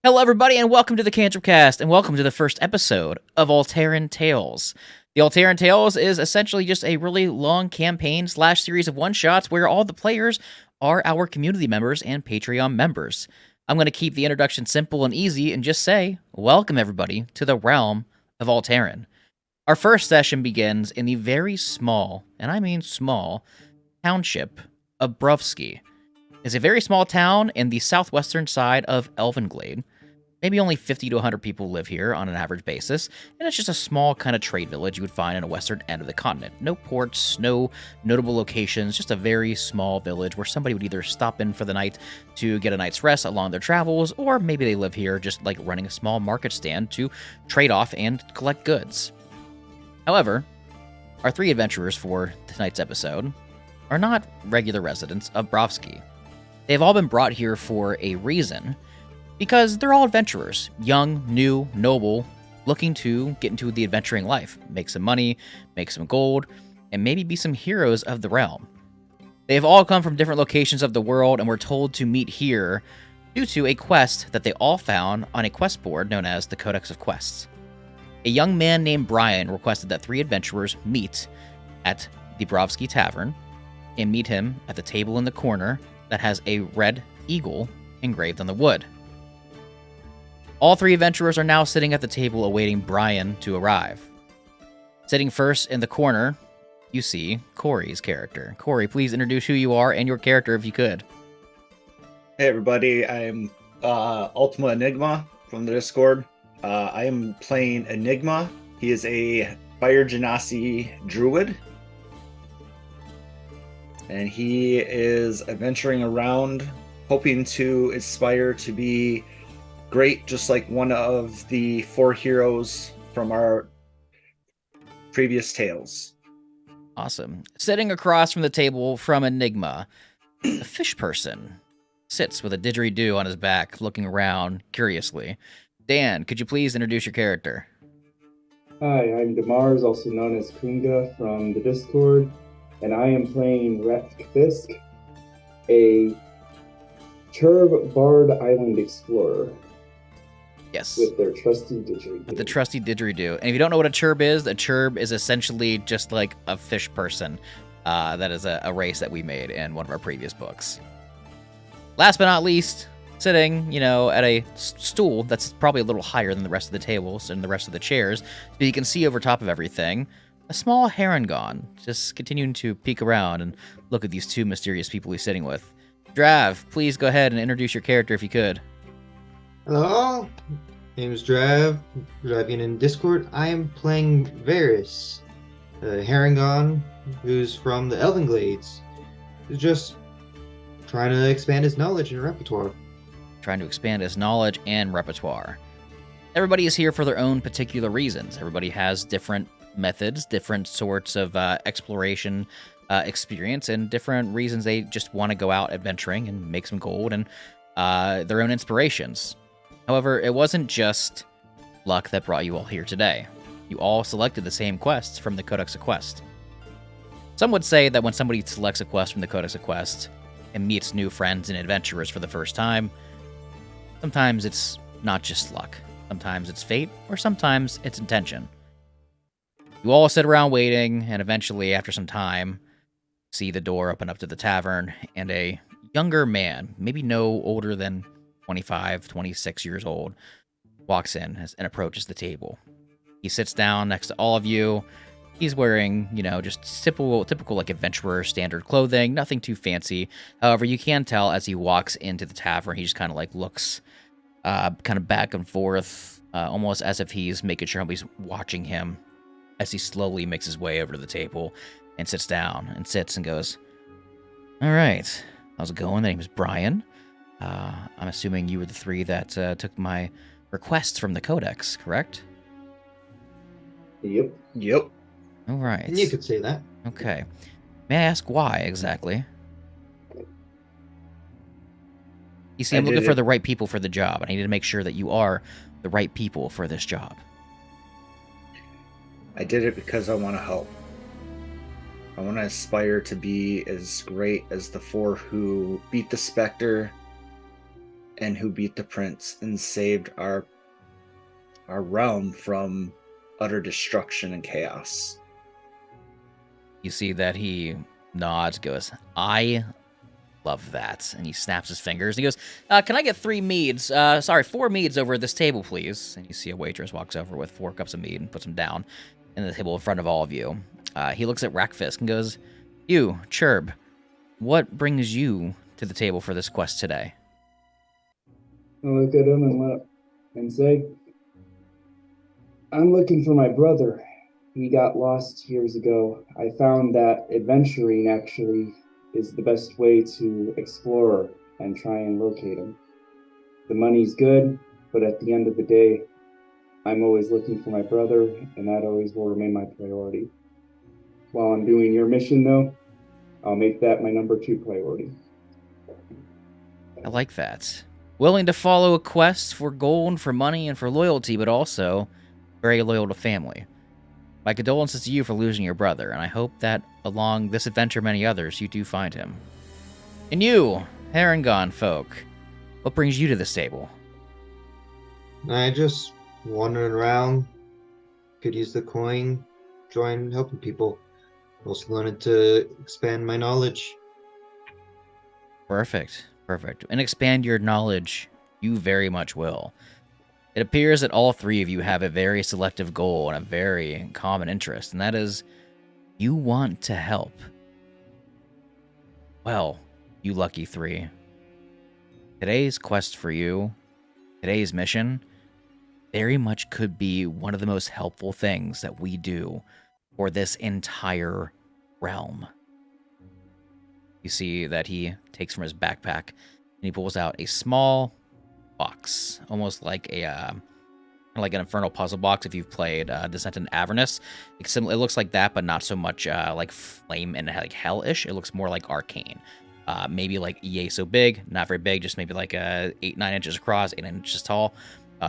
Hello, everybody, and welcome to the Cantripcast, and welcome to the first episode of Aal'Teron Tales. The Aal'Teron Tales is essentially just a really long campaign / series of one-shots where all the players are our community members and Patreon members. I'm going to keep the introduction simple and easy and just say, welcome, everybody, to the realm of Aal'Teron. Our first session begins in the very small, and I mean small, township of Brovsky. It's a very small town in the southwestern side of Elvenglade. Maybe only 50 to 100 people live here on an average basis, and it's just a small kind of trade village you would find in a western end of the continent. No ports, no notable locations, just a very small village where somebody would either stop in for the night to get a night's rest along their travels, or maybe they live here just like running a small market stand to trade off and collect goods. However, our three adventurers for tonight's episode are not regular residents of Brovsky. They've all been brought here for a reason, because they're all adventurers, young, new, noble, looking to get into the adventuring life, make some money, make some gold, and maybe be some heroes of the realm. They've all come from different locations of the world and were told to meet here due to a quest that they all found on a quest board known as the Codex of Quests. A young man named Brian requested that three adventurers meet at the Brovsky Tavern and meet him at the table in the corner that has a red eagle engraved on the wood. All three adventurers are now sitting at the table awaiting Brian to arrive. Sitting first in the corner, you see Corey's character. Corey, please introduce who you are and your character if you could. Hey everybody, I'm Ultima Enigma from the Discord. I am playing Enigma. He is a Fire Genasi druid. And he is adventuring around, hoping to aspire to be great, just like one of the four heroes from our previous tales. Awesome. Sitting across from the table from Enigma, a fish person sits with a didgeridoo on his back, looking around curiously. Dan, could you please introduce your character? Hi, I'm Demars, also known as Kunga from the Discord, and I am playing Rethk Fisk, a Churb Bard Island Explorer. Yes. With their trusty didgeridoo. With the trusty didgeridoo. And if you don't know what a churb is essentially just like a fish person. That is a race that we made in one of our previous books. Last but not least, sitting, at a stool that's probably a little higher than the rest of the tables and the rest of the chairs, so you can see over top of everything, a small Harangon, just continuing to peek around and look at these two mysterious people he's sitting with. Drav, please go ahead and introduce your character if you could. Hello, my name is Dravian in Discord. I am playing Varys, a Harangon who's from the Elvenglades. He's just trying to expand his knowledge and repertoire. Trying to expand his knowledge and repertoire. Everybody is here for their own particular reasons. Everybody has different methods, different sorts of exploration experience, and different reasons they just want to go out adventuring and make some gold and their own inspirations. However, it wasn't just luck that brought you all here today. You all selected the same quests from the Codex of Quests. Some would say that when somebody selects a quest from the Codex of Quests and meets new friends and adventurers for the first time, sometimes it's not just luck. Sometimes it's fate, or sometimes it's intention. You all sit around waiting, and eventually, after some time, see the door open up to the tavern, and a younger man, maybe no older than 25, 26 years old, walks in and approaches the table. He sits down next to all of you. He's wearing, just typical like adventurer standard clothing, nothing too fancy. However, you can tell as he walks into the tavern, he just kind of like looks kind of back and forth, almost as if he's making sure nobody's watching him as he slowly makes his way over to the table and sits down and sits and goes, "All right, how's it going? The name is Brian. I'm assuming you were the three that took my requests from the Codex, correct?" Yep. All right. You could say that. Okay. May I ask why exactly? You see, I'm looking for the right people for the job, and I need to make sure that you are the right people for this job. I did it because I want to help. I want to aspire to be as great as the four who beat the Spectre and who beat the prince and saved our realm from utter destruction and chaos. You see that he nods, goes, I love that. And he snaps his fingers. He goes, can I get 4 meads over at this table, please? And you see a waitress walks over with 4 cups of mead and puts them down in the table in front of all of you. He looks at Rakfisk and goes, you, Churb, what brings you to the table for this quest today? I look at him and say, I'm looking for my brother. He got lost years ago. I found that adventuring actually is the best way to explore and try and locate him. The money's good, but at the end of the day, I'm always looking for my brother, and that always will remain my priority. While I'm doing your mission, though, I'll make that my number 2 priority. I like that. Willing to follow a quest for gold, for money, and for loyalty, but also very loyal to family. My condolences to you for losing your brother, and I hope that along this adventure, many others, you do find him. And you, Harengon folk, what brings you to this table? I just wandering around, could use the coin, join helping people. Also wanted to expand my knowledge. Perfect. And expand your knowledge, you very much will. It appears that all 3 of you have a very selective goal and a very common interest, and that is you want to help. Well, you lucky 3. Today's quest for you, today's mission, very much could be one of the most helpful things that we do for this entire realm. You see that he takes from his backpack and he pulls out a small box, almost like an infernal puzzle box. If you've played Descent into Avernus, it looks like that, but not so much like flame and like hellish. It looks more like arcane. Maybe like yay so big, not very big, just maybe like 8-9 inches across, 8 inches tall.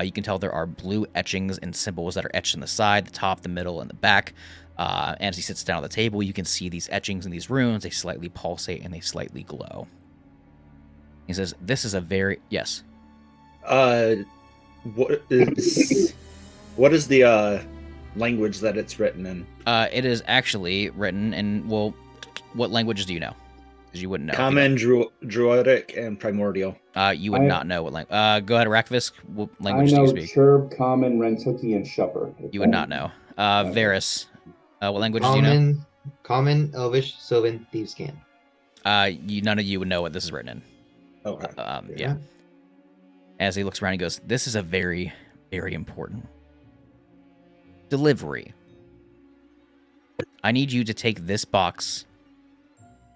You can tell there are blue etchings and symbols that are etched in the side, the top, the middle, and the back. And as he sits down at the table, you can see these etchings and these runes. They slightly pulsate and they slightly glow. He says, "This is a very yes." What is the language that it's written in? It is actually written in, well, what languages do you know? Because you wouldn't know. Common, Druidic, and Primordial. You would not know what language. Go ahead, Rakfisk. What language do you speak? Churb, Common, Rentucky, and Shupper. You would not know. Varys, what languages do you know? Common, Elvish, Sylvan, Thieves' None of you would know what this is written in. Okay. Yeah. As he looks around, he goes, "This is a very, very important delivery. I need you to take this box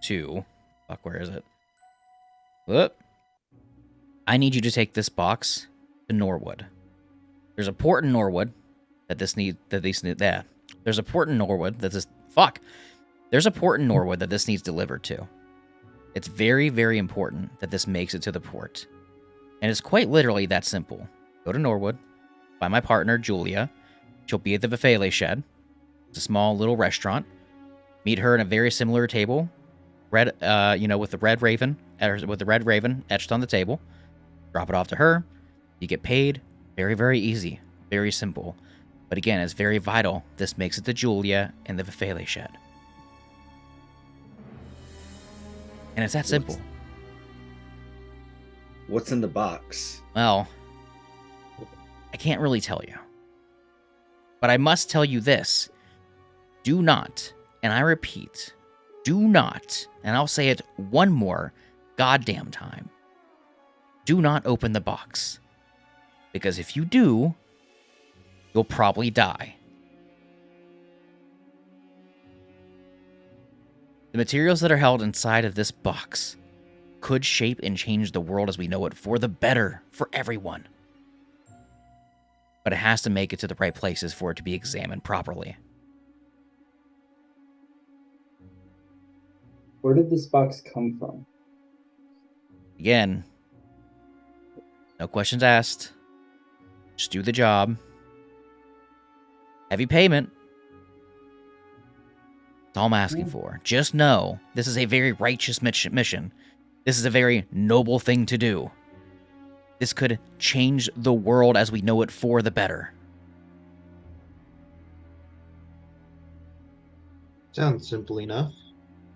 to... Fuck, where is it? Whoop. I need you to take this box to Norwood. There's a port in Norwood There's a port in Norwood that this... Fuck. There's a port in Norwood that this needs delivered to. It's very, very important that this makes it to the port. And it's quite literally that simple. Go to Norwood, find my partner, Julia. She'll be at the Buffet Shed. It's a small little restaurant. Meet her in a very similar table. With the red raven etched on the table. Drop it off to her. You get paid. Very, very easy. Very simple. But again, it's very vital. This makes it to Julia in the Buffet Shed. And it's that simple. What's in the box? Well, I can't really tell you. But I must tell you this. Do not, and I repeat, do not, and I'll say it one more goddamn time, do not open the box. Because if you do, you'll probably die. The materials that are held inside of this box could shape and change the world as we know it for the better for everyone. But it has to make it to the right places for it to be examined properly. Where did this box come from? Again, no questions asked. Just do the job. Heavy payment. That's all I'm asking for. Just know this is a very righteous mission. This is a very noble thing to do. This could change the world as we know it for the better. Sounds simple enough.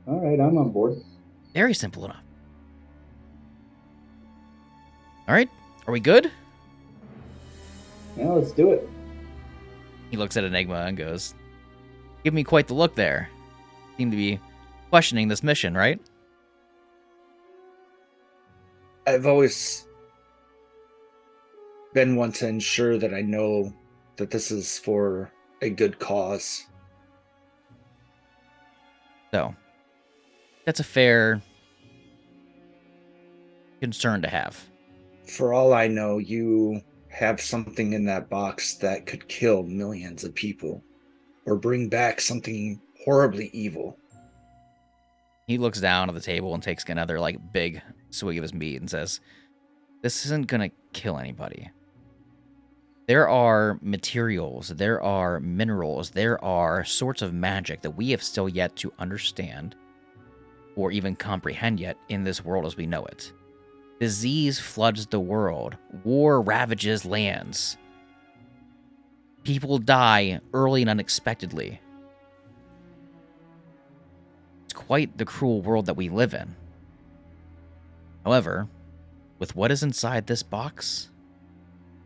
All right, I'm on board. Very simple enough. All right, are we good? Yeah, let's do it. He looks at Enigma and goes, "Give me quite the look there. Seem to be questioning this mission, right?" I've always been one to ensure that I know that this is for a good cause. So, that's a fair concern to have. For all I know, you have something in that box that could kill millions of people or bring back something horribly evil. He looks down at the table and takes another big swig of his meat and says, "This isn't gonna kill anybody. There are materials, there are minerals, there are sorts of magic that we have still yet to understand or even comprehend yet in this world as we know it. Disease floods the world. War ravages lands. People die early and unexpectedly. It's quite the cruel world that we live in. However, with what is inside this box,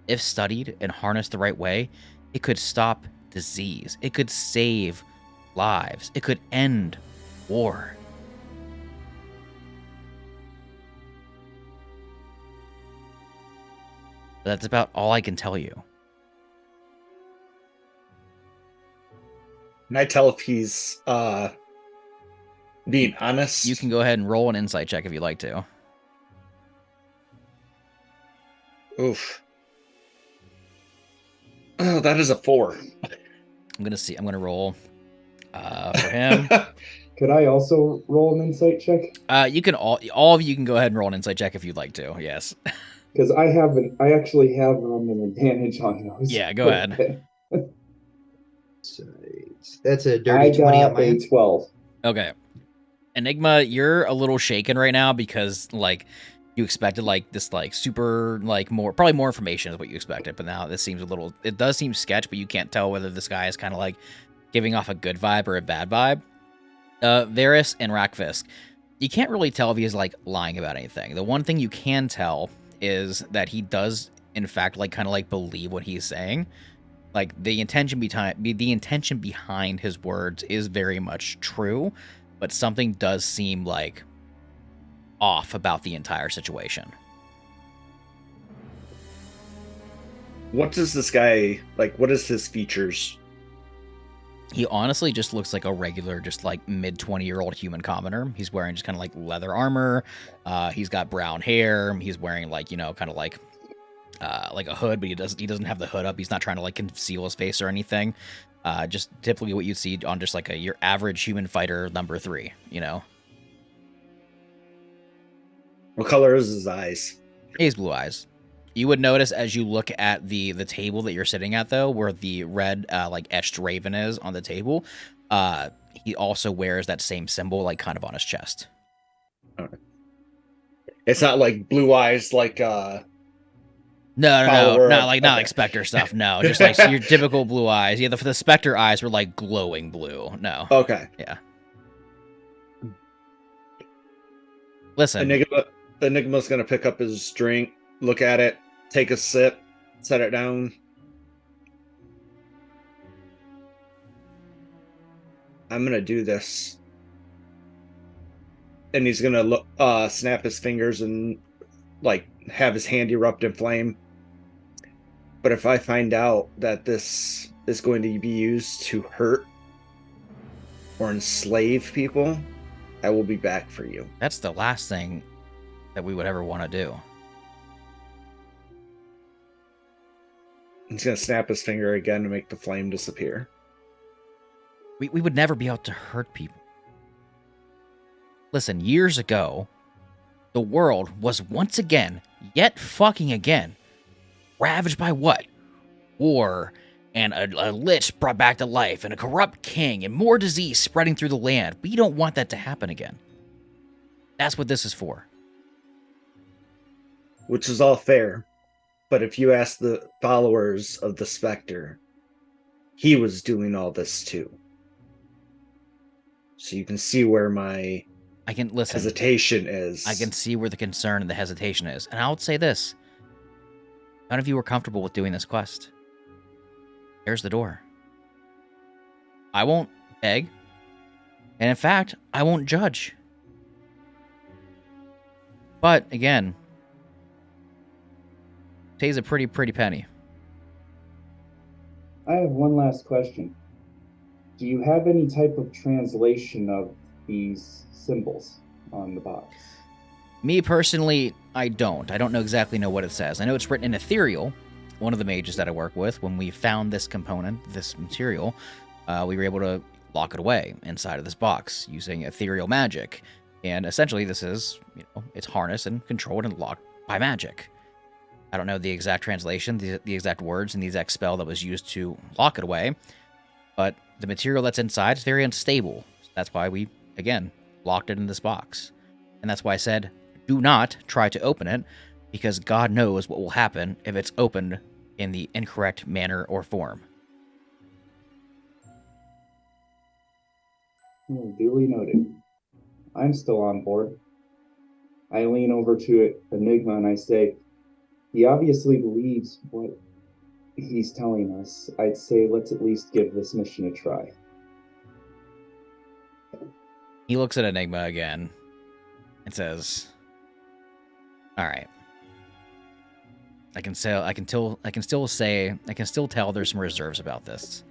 if studied and harnessed the right way, it could stop disease. It could save lives. It could end war. But that's about all I can tell you." Can I tell if he's being honest? You can go ahead and roll an insight check if you'd like to. Oof. Oh, that is a 4. I'm gonna roll for him. Could I also roll an insight check? You can all of you can go ahead and roll an insight check if you'd like to. Yes. Because I actually have an advantage on those. Yeah, go ahead. That's a I dirty 20 on got my a end. 12. Okay. Enigma, you're a little shaken right now because you expected this super probably more information is what you expected, but now this seems it does seem sketch, but you can't tell whether this guy is kind of giving off a good vibe or a bad vibe. Varys and Rakfisk, you can't really tell if he's lying about anything. The one thing you can tell is that he does in fact believe what he's saying. The intention behind his words is very much true, but something does seem off about the entire situation. What does this guy what is his features? He honestly just looks like a regular, just mid 20-year-old human commoner. He's wearing just kind of leather armor. He's got brown hair. He's wearing a hood, but he doesn't have the hood up. He's not trying to conceal his face or anything. Just typically what you'd see on just your average human fighter number 3. What color is his eyes? He has blue eyes. You would notice as you look at the table that you're sitting at, though, where the red etched raven is on the table. He also wears that same symbol kind of on his chest. Okay. It's not blue eyes No, not like Spectre stuff. No, just your typical blue eyes. Yeah, the Spectre eyes were glowing blue. No. Okay. Yeah. Listen. Enigma's gonna pick up his drink, look at it, take a sip, set it down. I'm gonna do this. And he's gonna snap his fingers and have his hand erupt in flame. But if I find out that this is going to be used to hurt or enslave people, I will be back for you. That's the last thing that we would ever want to do. He's going to snap his finger again to make the flame disappear. We would never be out to hurt people. Listen, years ago, the world was once again, yet fucking again, ravaged by what? War, and a lich brought back to life, and a corrupt king, and more disease spreading through the land. We don't want that to happen again. That's what this is for. Which is all fair. But if you ask the followers of the Spectre, he was doing all this too. So you can see where my hesitation is. I can see where the concern and the hesitation is. And I'll say this. None of you are comfortable with doing this quest. There's the door. I won't beg. And in fact, I won't judge. But, again, pays a pretty penny. I have one last question. Do you have any type of translation of these symbols on the box? Me personally, I don't. I don't exactly know what it says. I know it's written in Ethereal, one of the mages that I work with. When we found this component, this material, we were able to lock it away inside of this box using ethereal magic. And essentially, this is, it's harnessed and controlled and locked by magic. I don't know the exact translation, the exact words, and the exact spell that was used to lock it away, but the material that's inside is very unstable. So that's why we, again, locked it in this box. And that's why I said, do not try to open it, because God knows what will happen if it's opened in the incorrect manner or form. Duly noted. I'm still on board. I lean over to Enigma and I say, he obviously believes what he's telling us. I'd say let's at least give this mission a try. He looks at Enigma again and says, all right. I can still tell there's some reserves about this.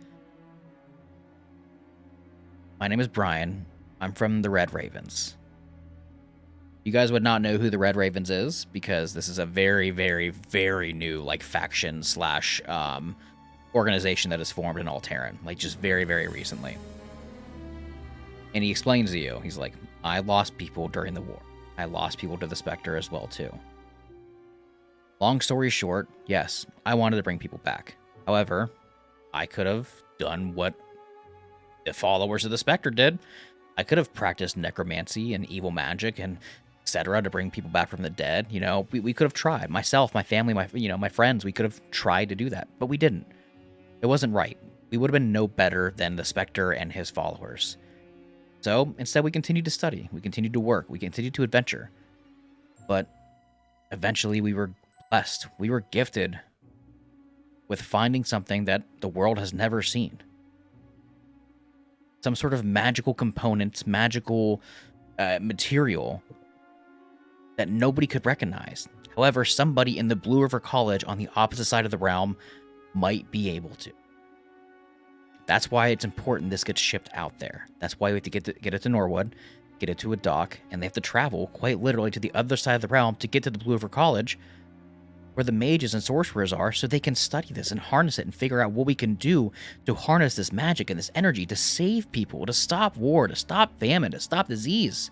My name is Brian. I'm from the Red Ravens. You guys would not know who the Red Ravens is because this is a very, very, very new faction / organization that is formed in Aal'Teron, just very, very recently. And he explains to you, he's like, I lost people during the war. I lost people to the Spectre as well too. Long story short, yes, I wanted to bring people back. However, I could have done what the followers of the Spectre did. I could have practiced necromancy and evil magic and etc. to bring people back from the dead. We could have tried. Myself, my family, my friends, we could have tried to do that, but we didn't. It wasn't right. We would have been no better than the Spectre and his followers. So instead, we continued to study. We continued to work. We continued to adventure. But eventually, we were blessed. We were gifted with finding something that the world has never seen. Some sort of magical component, magical material that nobody could recognize. However, somebody in the Blue River College on the opposite side of the realm might be able to. That's why it's important this gets shipped out there. That's why we have to get it to Norwood, get it to a dock, and they have to travel quite literally to the other side of the realm to get to the Blue River College, where the mages and sorcerers are, so they can study this and harness it and figure out what we can do to harness this magic and this energy to save people, to stop war, to stop famine, to stop disease.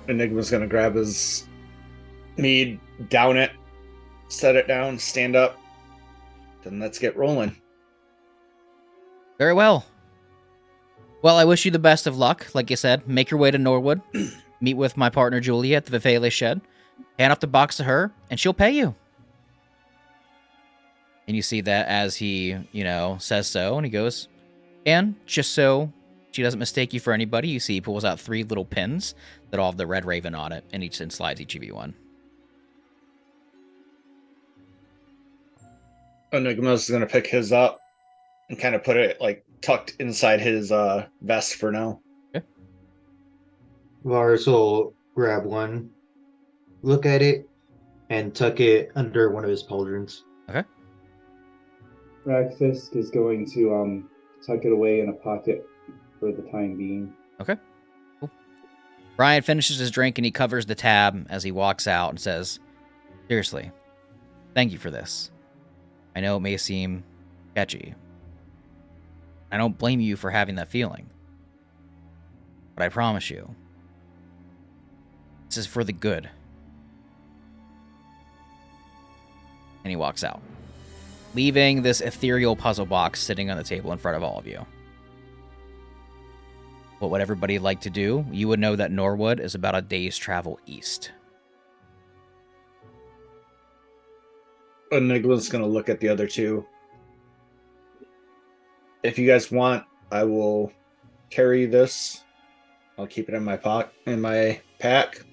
Enigma's gonna grab his mead, down it, set it down, stand up. Then let's get rolling. Very well. Well, I wish you the best of luck. Like you said, make your way to Norwood. Meet with my partner Julia at the Vivele shed. Hand off the box to her, and she'll pay you. And you see that as he, says so, and he goes, and just so she doesn't mistake you for anybody, you see he pulls out 3 little pins that all have the Red Raven on it, and slides each of you one. Enigma's gonna pick his up and kind of put it tucked inside his vest for now. Okay. Lars will grab one, look at it, and tuck it under one of his pauldrons. Okay. Ragfisk is going to tuck it away in a pocket for the time being. Okay. Cool. Brian finishes his drink and he covers the tab as he walks out and says, seriously, thank you for this. I know it may seem sketchy. I don't blame you for having that feeling. But I promise you, this is for the good. And he walks out, leaving this ethereal puzzle box sitting on the table in front of all of you. What would everybody like to do? You would know that Norwood is about a day's travel east. Enigma's gonna look at the other two. If you guys want, I will carry this. I'll keep it in my pack,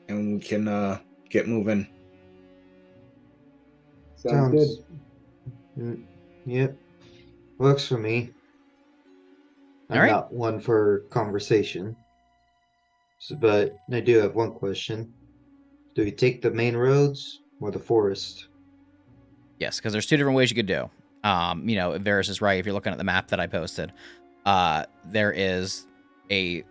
and we can get moving. Sounds good. Yep. Works for me. I'm All right. not one for conversation. But I do have one question. Do we take the main roads or the forest? Yes, because there's two different ways you could do. Varys is right. If you're looking at the map that I posted, there is a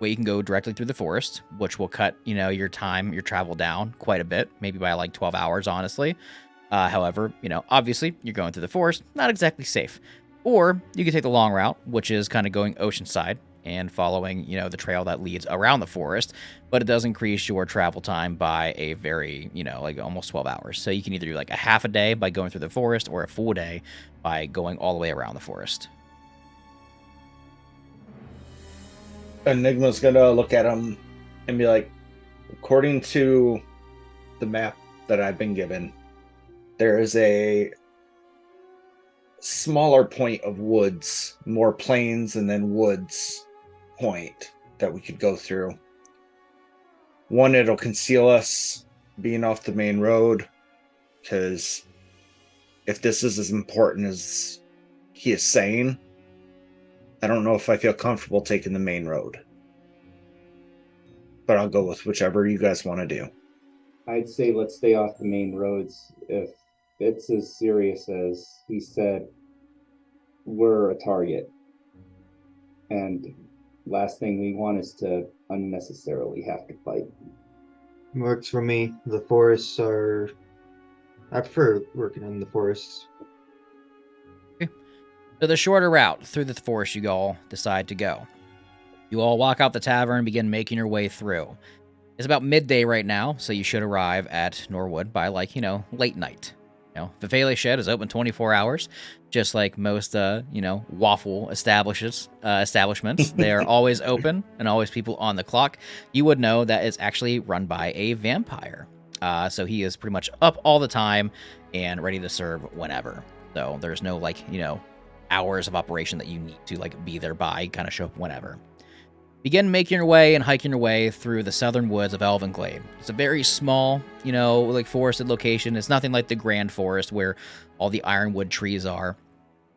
way you can go directly through the forest, which will cut, your travel down quite a bit, maybe by like 12 hours, honestly. However, obviously you're going through the forest, not exactly safe. Or you can take the long route, which is kind of going oceanside and following, the trail that leads around the forest, but it does increase your travel time by a very, like almost 12 hours. So you can either do like a half a day by going through the forest or a full day by going all the way around the forest. Enigma's gonna look at him and be like, according to the map that I've been given, there is a smaller point of woods, more plains and then woods point that we could go through. One, it'll conceal us being off the main road, because if this is as important as he is saying, I don't know if I feel comfortable taking the main road. But I'll go with whichever you guys want to do. I'd say let's stay off the main roads. If it's as serious as he said, we're a target. And last thing we want is to unnecessarily have to fight. Works for me. The forests are... I prefer working in the forests. So the shorter route through the forest you all decide to go. You all walk out the tavern and begin making your way through. It's about midday right now, so you should arrive at Norwood by late night. The Fele Shed is open 24 hours, just like most, waffle establishments. They are always open and always people on the clock. You would know that it's actually run by a vampire. So he is pretty much up all the time and ready to serve whenever. So there's no, hours of operation that you need to, be there by. Kind of show up whenever. Begin making your way and hiking your way through the southern woods of Elvenglade. It's a very small, forested location. It's nothing like the Grand Forest where all the ironwood trees are.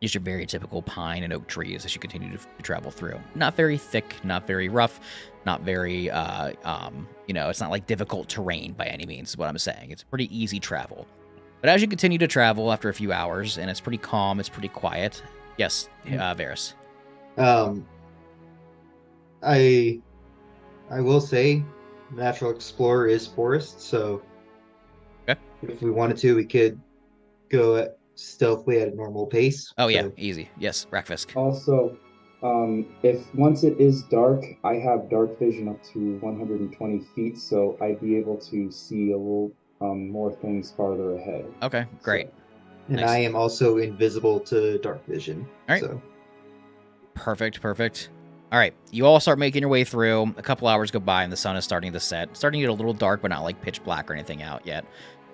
These are very typical pine and oak trees as you continue to travel through. Not very thick, not very rough, not very, it's not like difficult terrain by any means is what I'm saying. It's pretty easy travel. But as you continue to travel after a few hours, and it's pretty calm, it's pretty quiet. Yes, Varys. I will say Natural Explorer is forest, so okay. If we wanted to, we could go stealthily at a normal pace. Oh, yeah, easy. Yes, Rakfisk. Also, if once it is dark, I have dark vision up to 120 feet, so I'd be able to see a little more things farther ahead. Okay, great. So, and nice. I am also invisible to dark vision. All right. So. Perfect. All right, you all start making your way through. A couple hours go by, and the sun is starting to set. Starting to get a little dark, but not like pitch black or anything out yet.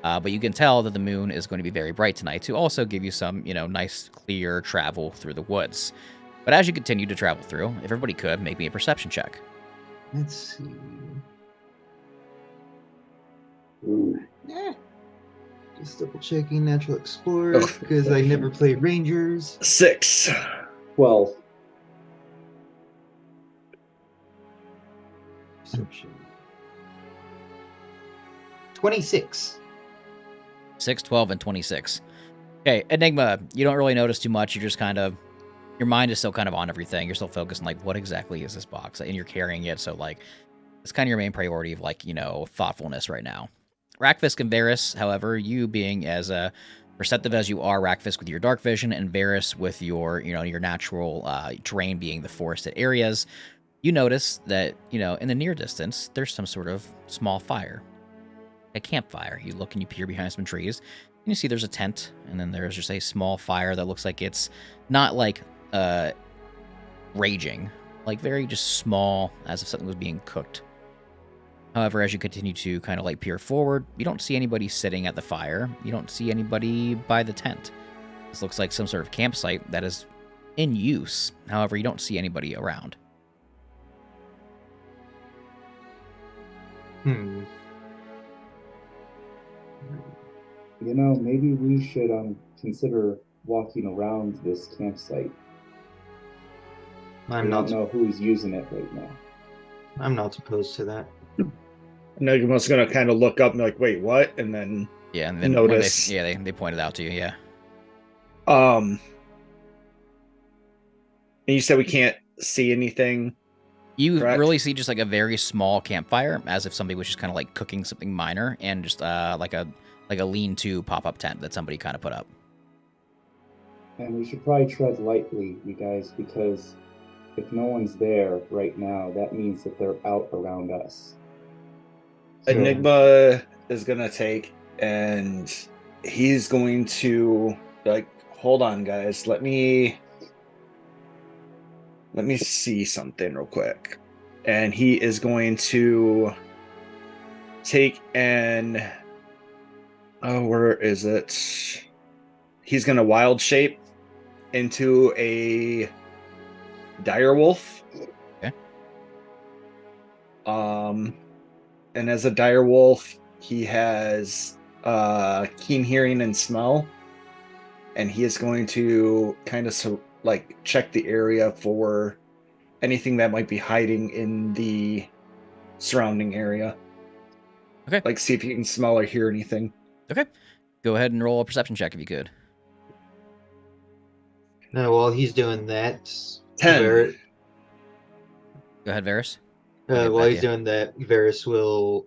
But you can tell that the moon is going to be very bright tonight to also give you some, nice, clear travel through the woods. But as you continue to travel through, if everybody could, make me a perception check. Let's see. Just double checking Natural Explorer because I never played Rangers. 6. 12. Perception. 26. 6, 12, and 26. Okay, Enigma, you don't really notice too much. You're just kind of... Your mind is still kind of on everything. You're still focused on, what exactly is this box? And you're carrying it, so, it's kind of your main priority of, thoughtfulness right now. Rakfisk and Varys, however, you being as perceptive as you are, Rakfisk with your dark vision, and Varys with your, your natural terrain being the forested areas, you notice that, in the near distance, there's some sort of small fire. A campfire. You look and you peer behind some trees, and you see there's a tent, and then there's just a small fire that looks like it's not raging, very just small, as if something was being cooked. However, as you continue to kind of like peer forward, you don't see anybody sitting at the fire. You don't see anybody by the tent. This looks like some sort of campsite that is in use. However, you don't see anybody around. You know, maybe we should consider walking around this campsite. I'm We not. don't know who's using it right now. I'm not opposed to that. Enigma's gonna kind of look up and be like, "Wait, what?" And then Yeah, and then notice. when they pointed out to you. Yeah. And you said we can't see anything. You Correct. really see just like a very small campfire, as if somebody was just kind of like cooking something minor, and just like a lean-to pop-up tent that somebody kind of put up. And we should probably tread lightly, you guys, because if no one's there right now, that means that they're out around us. So- Enigma is gonna take, and he's going to like, hold on, guys. Let me see something real quick. And he is going to take an, oh, where is it? He's gonna wild shape into a dire wolf. Okay. And as a dire wolf, he has keen hearing and smell, and he is going to kind of like check the area for anything that might be hiding in the surrounding area. Okay. Like see if you can smell or hear anything. Okay. Go ahead and roll a perception check if you could. No, while he's doing that, 10. Go ahead, Varys. I'll get while back he's to you. doing that, Varys will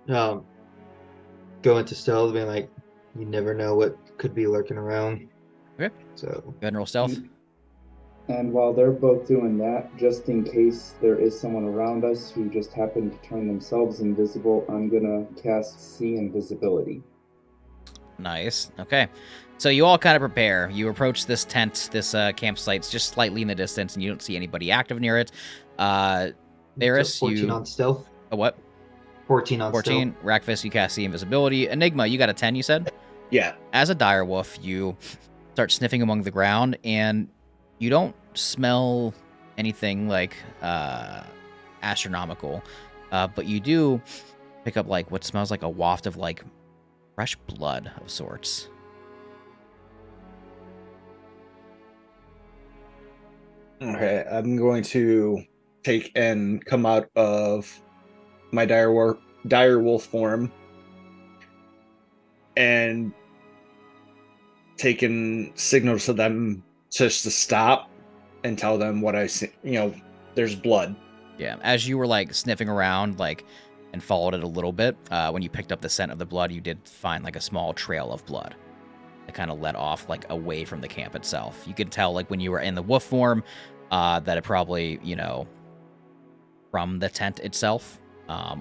go into stealth, being like, "You never know what could be lurking around." Okay. So Go ahead and roll stealth. And while they're both doing that, just in case there is someone around us who just happened to turn themselves invisible, I'm gonna cast See Invisibility. Nice. Okay. So you all kind of prepare. You approach this tent, this campsite. It's just slightly in the distance, and you don't see anybody active near it. Varys, so 14 on stealth. A what? 14 on 14. Rakfis, you cast the invisibility. Enigma, you got a 10, you said? Yeah. As a dire wolf, you start sniffing among the ground, and you don't smell anything like astronomical, but you do pick up like what smells like a waft of like fresh blood of sorts. Okay, I'm going to take and come out of my dire wolf form and take and signal to them just to stop and tell them what I see. You know, there's blood. Yeah, as you were like sniffing around, like, and followed it a little bit, when you picked up the scent of the blood, you did find like a small trail of blood that kind of led off like away from the camp itself. You could tell like when you were in the wolf form, that it probably, you know, from the tent itself,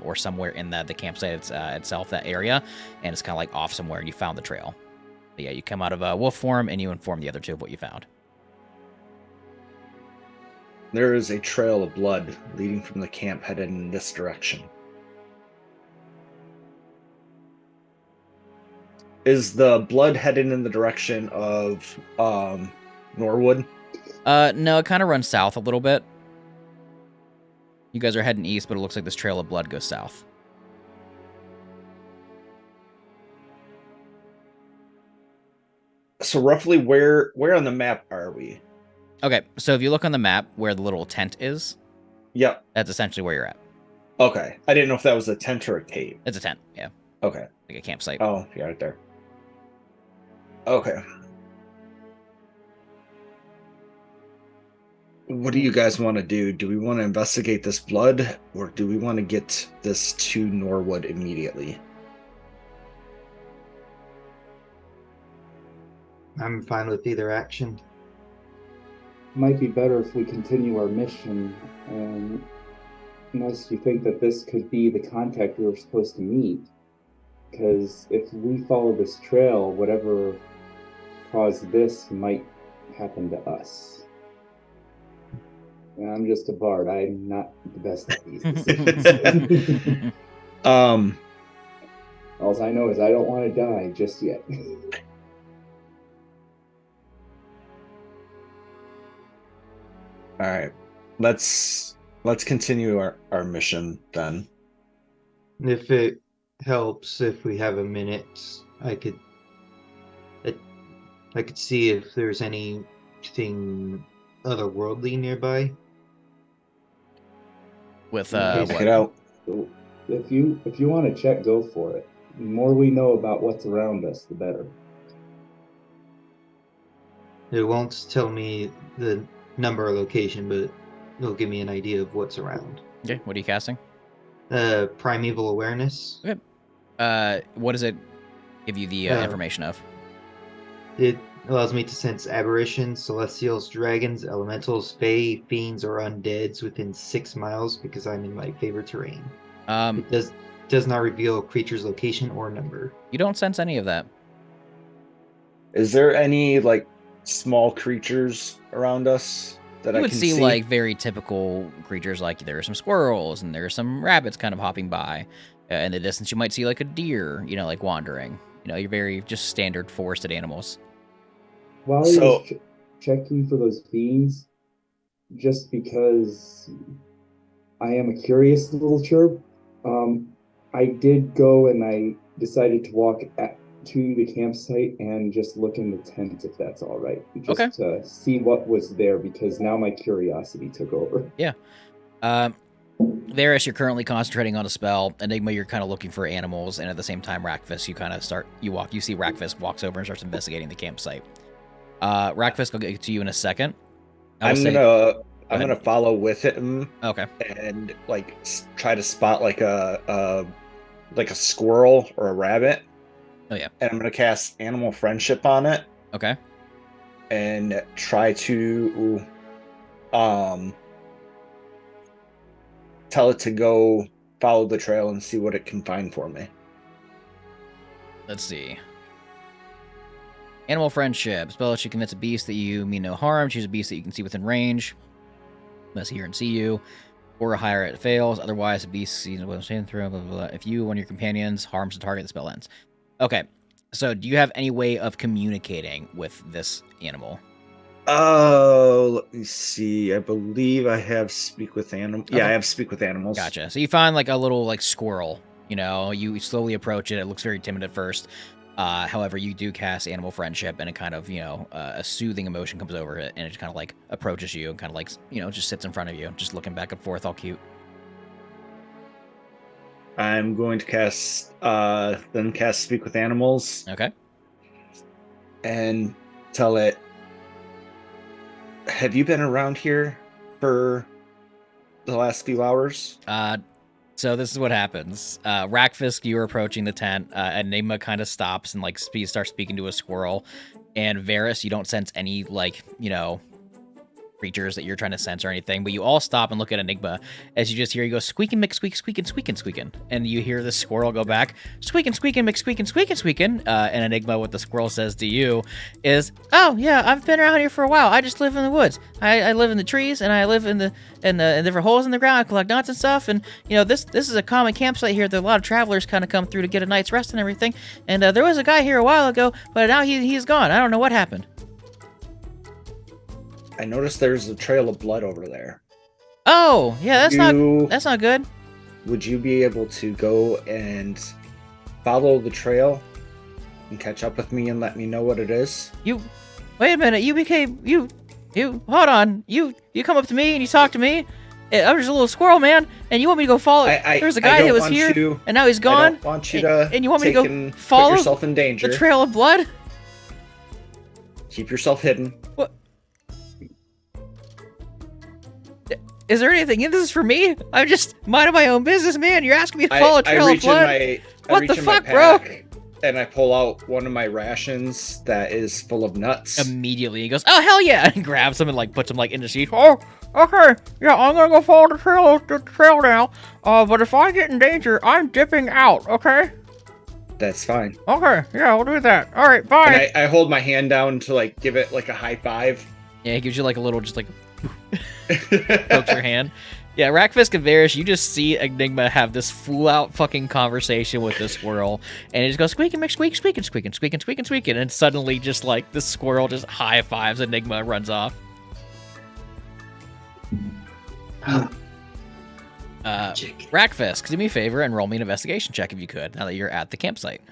or somewhere in the campsite itself, that area, and it's kind of like off somewhere, and you found the trail. But yeah, you come out of a wolf form, and you inform the other two of what you found. There is a trail of blood leading from the camp headed in this direction. Is the blood headed in the direction of Norwood? No, it kind of runs south a little bit. You guys are heading east, but it looks like this trail of blood goes south. So roughly where on the map are we? Okay, so if you look on the map where the little tent is, Yep. that's essentially where you're at. Okay. I didn't know if that was a tent or a cave. It's a tent, yeah, Okay. like a campsite. Oh, yeah, right there. Okay. What do you guys want to do? Do we want to investigate this blood, or do we want to get this to Norwood immediately? I'm fine with either action. Might be better if we continue our mission, unless you think that this could be the contact we were supposed to meet. Because if we follow this trail, whatever caused this might happen to us. I'm just a bard. I'm not the best at these decisions. All I know is I don't want to die just yet. All right, let's continue our mission then. If it helps, if we have a minute, I could see if there's anything otherworldly nearby. With Check what? it out. So if you want to check, go for it. The more we know about what's around us, the better. It won't tell me the number or location, but it'll give me an idea of what's around. Okay, what are you casting? Primeval awareness. Okay. What does it give you the information of? It allows me to sense aberrations, celestials, dragons, elementals, fae, fiends, or undeads within 6 miles because I'm in my favorite terrain. It does not reveal a creature's location or number. You don't sense any of that. Is there any like small creatures around us that You I would can see like very typical creatures, like there are some squirrels and there are some rabbits kind of hopping by. In the distance, you might see like a deer, like wandering. You're very just standard forested animals. While I was checking for those fiends, just because I am a curious little chirp, I did go and I decided to walk to the campsite and just look in the tent, if that's all right. Just to see what was there, because now my curiosity took over. Yeah. Varys, you're currently concentrating on a spell. Enigma, you're kind of looking for animals, and at the same time, Rakfis, you see Rakfis walks over and starts investigating the campsite. Rakfis, I'll get to you in a second. I'm gonna follow with him. Okay. And like try to spot like a squirrel or a rabbit. Oh yeah. And I'm gonna cast Animal Friendship on it. Okay. And try to tell it to go follow the trail and see what it can find for me. Let's see. Animal Friendship. Spell that you convince a beast that you mean no harm. Choose a beast that you can see within range. Must hear and see you. Or higher it fails. Otherwise, a beast sees what I'm saying through. Blah, blah, blah. If you, one of your companions, harms the target, the spell ends. Okay. So, do you have any way of communicating with this animal? Oh, let me see. I believe I have Speak with Animals. Yeah, I have Speak with Animals. Gotcha. So you find like a little like squirrel. You slowly approach it. It looks very timid at first. However, you do cast Animal Friendship, and it kind of a soothing emotion comes over it, and it just kind of like approaches you and kind of like just sits in front of you, just looking back and forth, all cute. I'm going to cast Speak with Animals. Okay. And tell it, have you been around here for the last few hours? So this is what happens. Rakfisk, you're approaching the tent. Enigma kind of stops and like starts speaking to a squirrel. And Varys, you don't sense any creatures that you're trying to sense or anything, but you all stop and look at Enigma as you just hear you go squeaking, squeaking, squeaking, squeaking, and you hear the squirrel go back squeaking, squeaking, squeaking. And Enigma, what the squirrel says to you is, "Oh yeah, I've been around here for a while. I just live in the woods. I live in the trees, and I live in the different holes in the ground. I collect nuts and stuff. And this is a common campsite here that a lot of travelers kind of come through to get a night's rest and everything. And there was a guy here a while ago, but now he's gone. I don't know what happened." I noticed there's a trail of blood over there. Oh, yeah, that's not good. Would you be able to go and follow the trail and catch up with me and let me know what it is? Wait a minute, hold on. You come up to me and you talk to me. I'm just a little squirrel, man, and you want me to go follow? There's a guy that was here, and now he's gone. I don't want you to and you want me to go follow put yourself in danger. The trail of blood? Keep yourself hidden. What? Is there anything in this for me? I'm just minding my own business, man. You're asking me to follow a trail of blood? What the fuck, bro? And I pull out one of my rations that is full of nuts. Immediately, he goes, "Oh, hell yeah!" and grabs him and like puts him like in the sheet. "Oh, okay, yeah, I'm gonna go follow the trail now. But if I get in danger, I'm dipping out. Okay." That's fine. Okay, yeah, we'll do that. All right, bye. And I hold my hand down to like give it like a high five. Yeah, he gives you like a little, just like, pokes your hand. Yeah, Rackfisk and Varys, you just see Enigma have this full-out fucking conversation with the squirrel, and it just goes squeak and make squeak, squeak and squeak and squeak and squeak and squeak, and suddenly just like the squirrel just high fives Enigma and runs off. Rackfisk, do me a favor and roll me an investigation check if you could, now that you're at the campsite.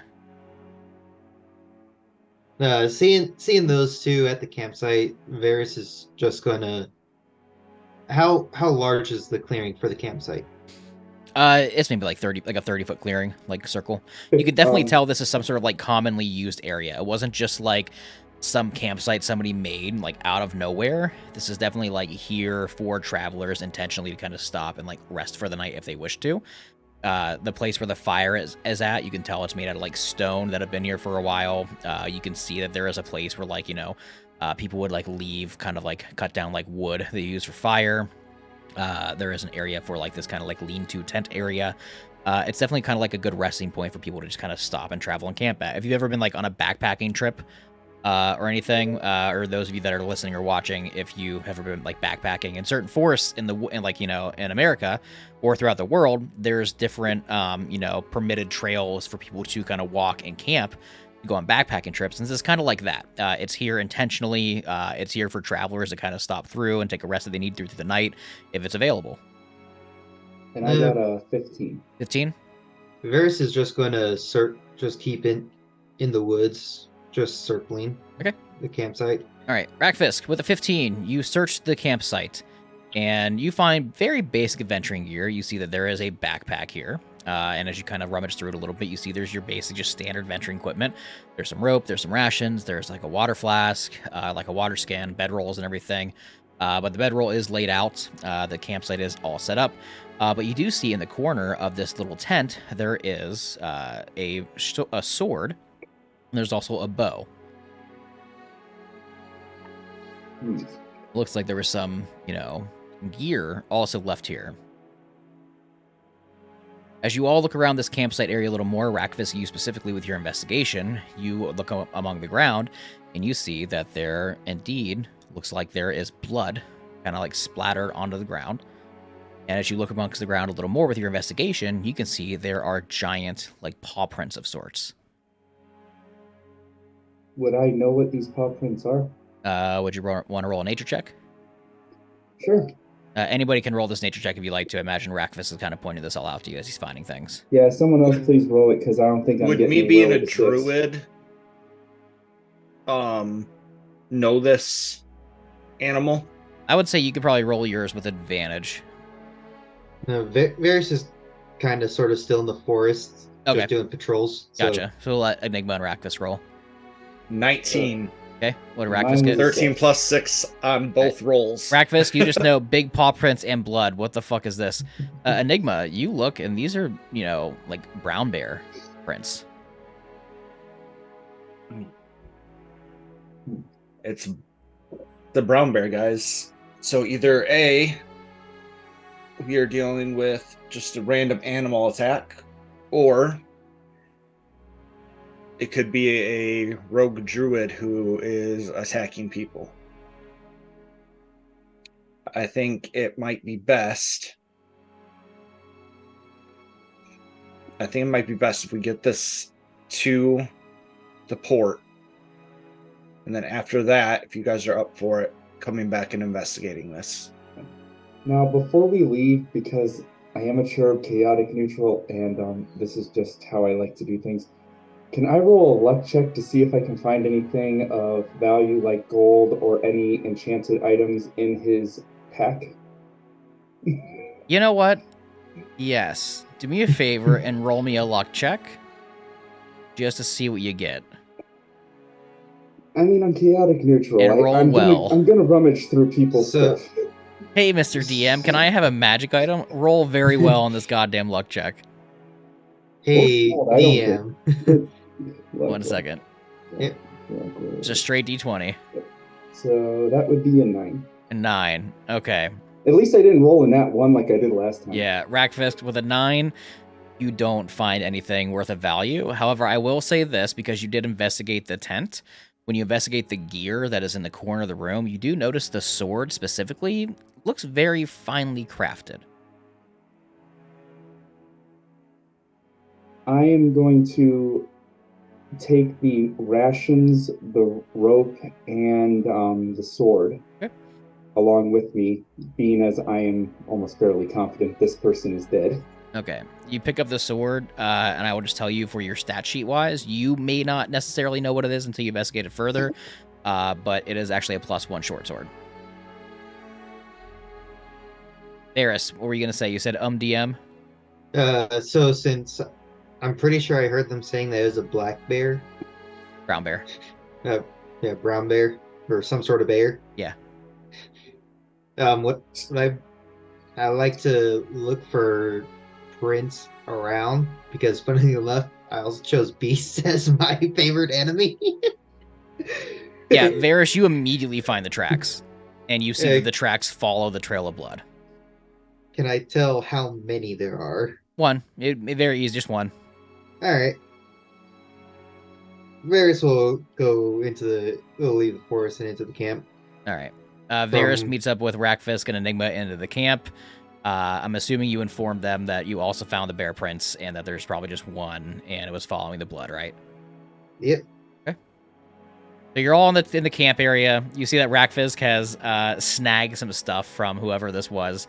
Seeing those two at the campsite, Varys is just gonna. How large is the clearing for the campsite? It's maybe like 30-foot clearing, like circle. You could definitely tell this is some sort of like commonly used area. It wasn't just like some campsite somebody made like out of nowhere. This is definitely like here for travelers intentionally to kind of stop and like rest for the night if they wish to. The place where the fire is at, you can tell it's made out of like stone that have been here for a while. You can see that there is a place where like, people would like leave kind of like cut down like wood they use for fire. There is an area for like this kind of like lean-to tent area. It's definitely kind of like a good resting point for people to just kind of stop and travel and camp at. If you've ever been like on a backpacking trip or anything, or those of you that are listening or watching, if you have ever been like backpacking in certain forests in America or throughout the world, there's different permitted trails for people to kind of walk and camp, go on backpacking trips. And this is kind of like that. It's here intentionally. It's here for travelers to kind of stop through and take a rest that they need through the night if it's available. And I got a 15. 15? Varys is just going to just keep in the woods, just circling the campsite. All right, Rackfisk, with a 15, you search the campsite, and you find very basic adventuring gear. You see that there is a backpack here, and as you kind of rummage through it a little bit, you see there's your basic, just standard venturing equipment. There's some rope, there's some rations, there's like a water flask, like a water skin, bedrolls and everything. But the bedroll is laid out. The campsite is all set up. But you do see in the corner of this little tent, there is a sword. And there's also a bow. Looks like there was some, gear also left here. As you all look around this campsite area a little more, Rackfisk, you specifically with your investigation, you look among the ground, and you see that there indeed looks like there is blood kind of like splattered onto the ground. And as you look amongst the ground a little more with your investigation, you can see there are giant like paw prints of sorts. Would I know what these paw prints are? Would you want to roll a nature check? Sure. Anybody can roll this nature check if you like to. Imagine Rackfisk is kind of pointing this all out to you as he's finding things. Yeah, someone else please roll it, because I don't think I'm Would getting me any being roll a at six. druid know this animal? I would say you could probably roll yours with advantage. No, Varys is kind of sort of still in the forest, Okay. just doing patrols. So Gotcha. So we'll let Enigma and Rackfisk roll. 19. Okay. What did Mine Rackfisk get? was- 13 plus 6 on both rolls. Rackfisk, you just know big paw prints and blood. What the fuck is this? Enigma, you look and these are, like brown bear prints. It's the brown bear, guys. So either A, we are dealing with just a random animal attack, or it could be a rogue druid who is attacking people. I think it might be best. If we get this to the port. And then after that, if you guys are up for it, coming back and investigating this. Now, before we leave, because I am a cherub, chaotic neutral, and this is just how I like to do things, can I roll a luck check to see if I can find anything of value like gold or any enchanted items in his pack? You know what? Yes. Do me a favor and roll me a luck check. Just to see what you get. I mean, I'm chaotic neutral. And roll well. I'm gonna rummage through people's So- stuff. Hey, Mr. DM, can I have a magic item? Roll very well on this goddamn luck check. hey, Oh, I don't DM. One second. Yeah. It's a straight D20. So that would be a 9. A 9. Okay. At least I didn't roll in that one like I did last time. Yeah, Rackfist with a 9, you don't find anything worth of value. However, I will say this, because you did investigate the tent. When you investigate the gear that is in the corner of the room, you do notice the sword specifically looks very finely crafted. I am going to take the rations, the rope, and the sword Okay. along with me, being as I am almost fairly confident this person is dead. Okay. You pick up the sword, and I will just tell you for your stat sheet wise, you may not necessarily know what it is until you investigate it further, but it is actually a +1 short sword. Eris, what were you going to say? You said DM? So since I'm pretty sure I heard them saying that it was a black bear. Brown bear. Yeah, brown bear or some sort of bear. Yeah. What I like to look for prints around because, funny enough, I also chose beasts as my favorite enemy. Yeah, Varys, you immediately find the tracks, and you see that the tracks follow the trail of blood. Can I tell how many there are? One. It very easy, just one. All right. Varys will will leave the forest and into the camp. All right. Varys meets up with Rakfisk and Enigma into the camp. I'm assuming you informed them that you also found the bear prints and that there's probably just one, and it was following the blood, right? Yep. Okay. So you're all in the camp area. You see that Rakfisk has snagged some stuff from whoever this was.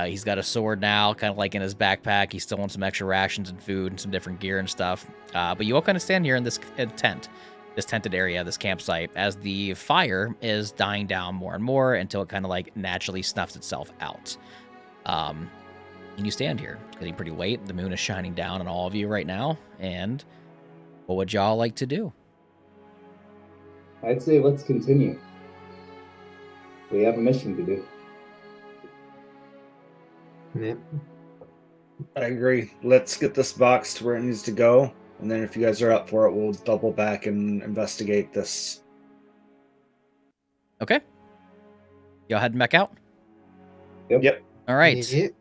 He's got a sword now, kind of like in his backpack. He's still on some extra rations and food and some different gear and stuff. But you all kind of stand here in this tent, this tented area, this campsite, as the fire is dying down more and more until it kind of like naturally snuffs itself out. And you stand here. It's getting pretty late. The moon is shining down on all of you right now. And what would y'all like to do? I'd say let's continue. We have a mission to do. Yep. I agree. Let's get this box to where it needs to go. And then if you guys are up for it, we'll double back and investigate this. Okay. Y'all heading back out? Yep. All right. Yep.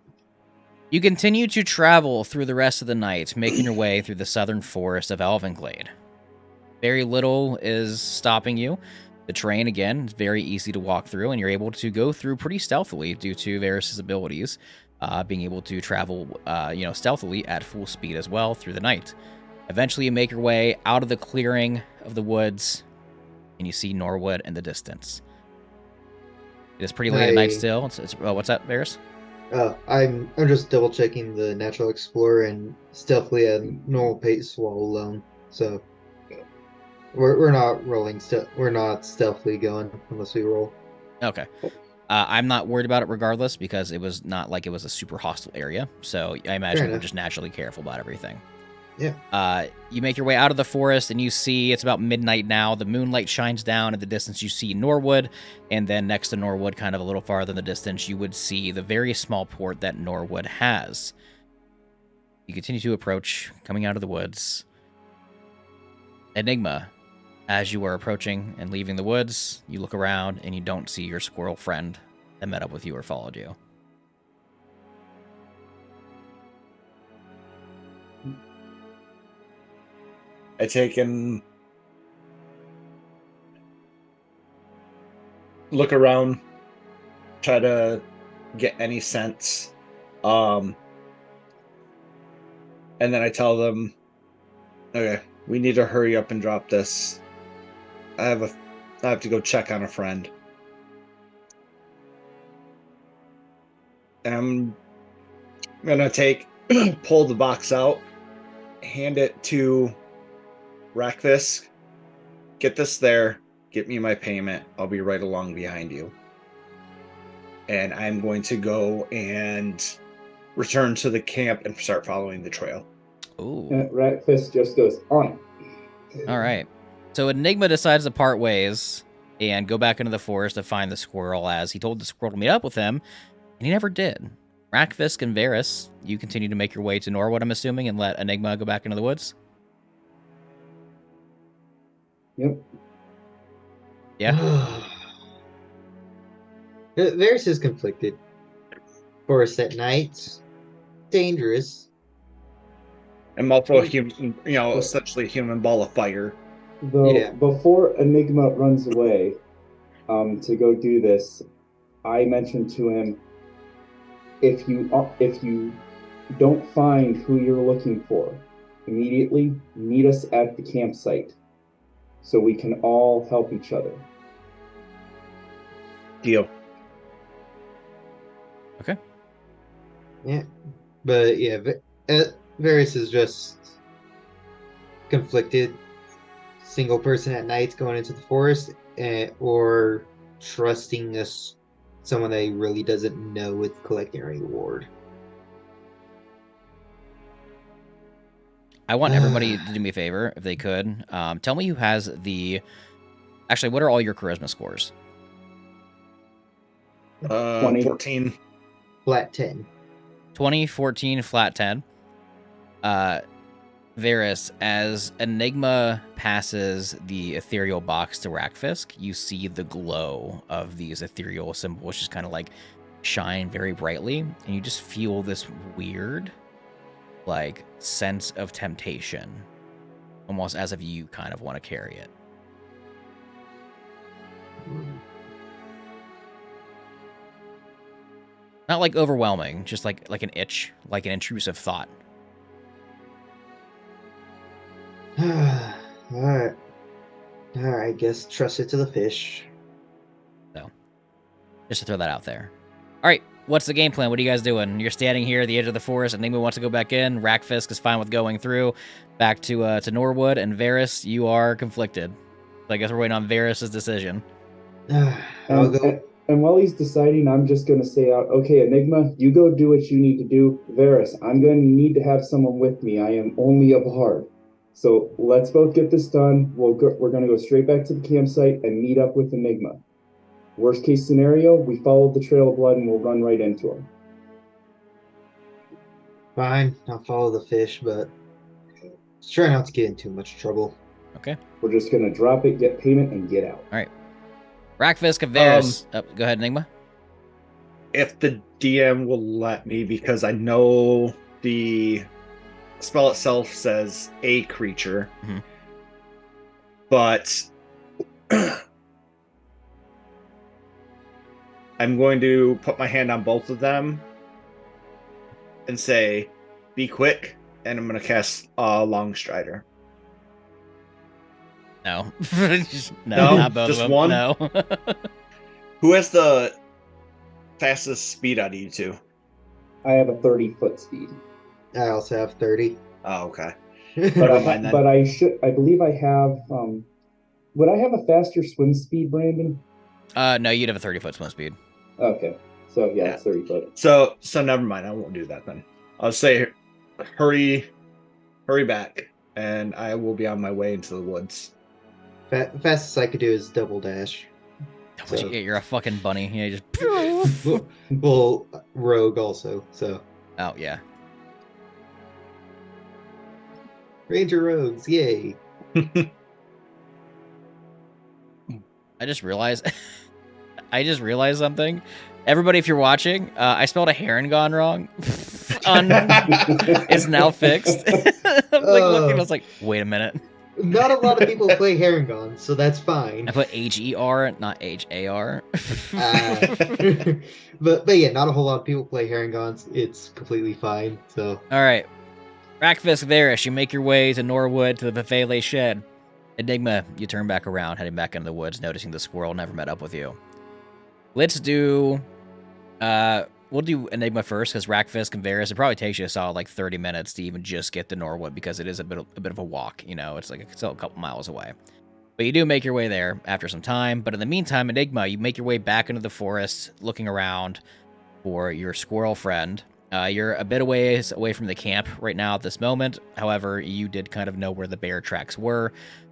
You continue to travel through the rest of the night, making your way through the southern forest of Elvenglade. Very little is stopping you. The terrain, again, is very easy to walk through, and you're able to go through pretty stealthily due to Varys' abilities, being able to travel, stealthily at full speed as well through the night. Eventually, you make your way out of the clearing of the woods, and you see Norwood in the distance. It is pretty late at night still. What's up, Varys? I'm just double checking the natural explorer and stealthily at normal pace while alone. So we're not rolling. We're not stealthily going unless we roll. Okay. I'm not worried about it regardless because it was not like it was a super hostile area. So I imagine we're just naturally careful about everything. Yeah. You make your way out of the forest and you see it's about midnight now. The moonlight shines down. In the distance, you see Norwood. And then next to Norwood, kind of a little farther in the distance, you would see the very small port that Norwood has. You continue to approach, coming out of the woods. Enigma, as you are approaching and leaving the woods, you look around and you don't see your squirrel friend that met up with you or followed you. I take and look around, try to get any sense. And then I tell them, okay, we need to hurry up and drop this. I have to go check on a friend. And I'm gonna pull the box out, hand it to Rakfisk. Get this there. Get me my payment. I'll be right along behind you. And I'm going to go and return to the camp and start following the trail. Ooh. Rakfisk just goes on. All right. So Enigma decides to part ways and go back into the forest to find the squirrel, as he told the squirrel to meet up with him, and he never did. Rakfisk and Varys, you continue to make your way to Norwood, I'm assuming, and let Enigma go back into the woods? Yep. Yeah? Varys is conflicted. Forest at night, dangerous. I'm also a human, essentially a human ball of fire. Though Yeah. before Enigma runs away, to go do this, I mentioned to him, if you don't find who you're looking for, immediately meet us at the campsite so we can all help each other. Deal. Okay. Yeah. But yeah, Varys is just conflicted. Single person at night going into the forest, or trusting someone that he really doesn't know with collecting a reward. I want everybody to do me a favor, if they could. Tell me who has the... Actually, what are all your charisma scores? 20. 14. Flat 10. 20, 14, flat 10. Varys, as Enigma passes the ethereal box to Rakfisk, you see the glow of these ethereal symbols just kind of like shine very brightly, and you just feel this weird, like, sense of temptation, almost as if you kind of want to carry it. Not like overwhelming, just like an itch, like an intrusive thought. Alright. I guess trust it to the fish. So, just to throw that out there. All right, what's the game plan? What are you guys doing? You're standing here at the edge of the forest. Enigma wants to go back in. Rakfisk is fine with going through back to Norwood, and Varys, you are conflicted. So I guess we're waiting on Varys' decision. I'll go. And while he's deciding, I'm just going to say out, okay, Enigma, you go do what you need to do. Varys, I'm going to need to have someone with me. I am only a bard. So let's both get this done. We're going to go straight back to the campsite and meet up with Enigma. Worst case scenario, we follow the trail of blood and we'll run right into him. Fine, I'll follow the fish, but let's try not to get in too much trouble. Okay. We're just going to drop it, get payment, and get out. All right. Rakfisk and Varys. Go ahead, Enigma. If the DM will let me, because I know the spell itself says a creature, but I'm going to put my hand on both of them and say, be quick, and I'm going to cast Longstrider. No. No, not both just of them. one? No. Who has the fastest speed out of you two? I have a 30-foot speed. I also have 30. Oh, okay. But Never I believe I have, would I have a faster swim speed, Brandon? No, you'd have a 30-foot swim speed. Okay. So, yeah, it's 30 foot. So never mind. I won't do that then. I'll say, hurry back, and I will be on my way into the woods. Fastest I could do is double dash. So. You're a fucking bunny. Yeah, just... well, rogue also, so. Oh, yeah. Ranger rogues, yay. I just realized something. Everybody, if you're watching, I spelled a Harengon wrong. It's now fixed. I'm like looking, I was like, wait a minute. Not a lot of people play Harengon, so that's fine. I put H-E-R, not H-A-R. But yeah, not a whole lot of people play Harengons. It's completely fine, so. All right. Rakfisk, Varys, you make your way to Norwood to the Buffet Shed. Enigma, you turn back around, heading back into the woods, noticing the squirrel never met up with you. Let's do... we'll do Enigma first, because Rakfisk and Varys, it probably takes you a solid, like, 30 minutes to even just get to Norwood, because it is a bit of a walk, you know? It's still a couple miles away. But you do make your way there after some time. But in the meantime, Enigma, you make your way back into the forest, looking around for your squirrel friend. You're a bit away from the camp right now at this moment. However, you did kind of know where the bear tracks were.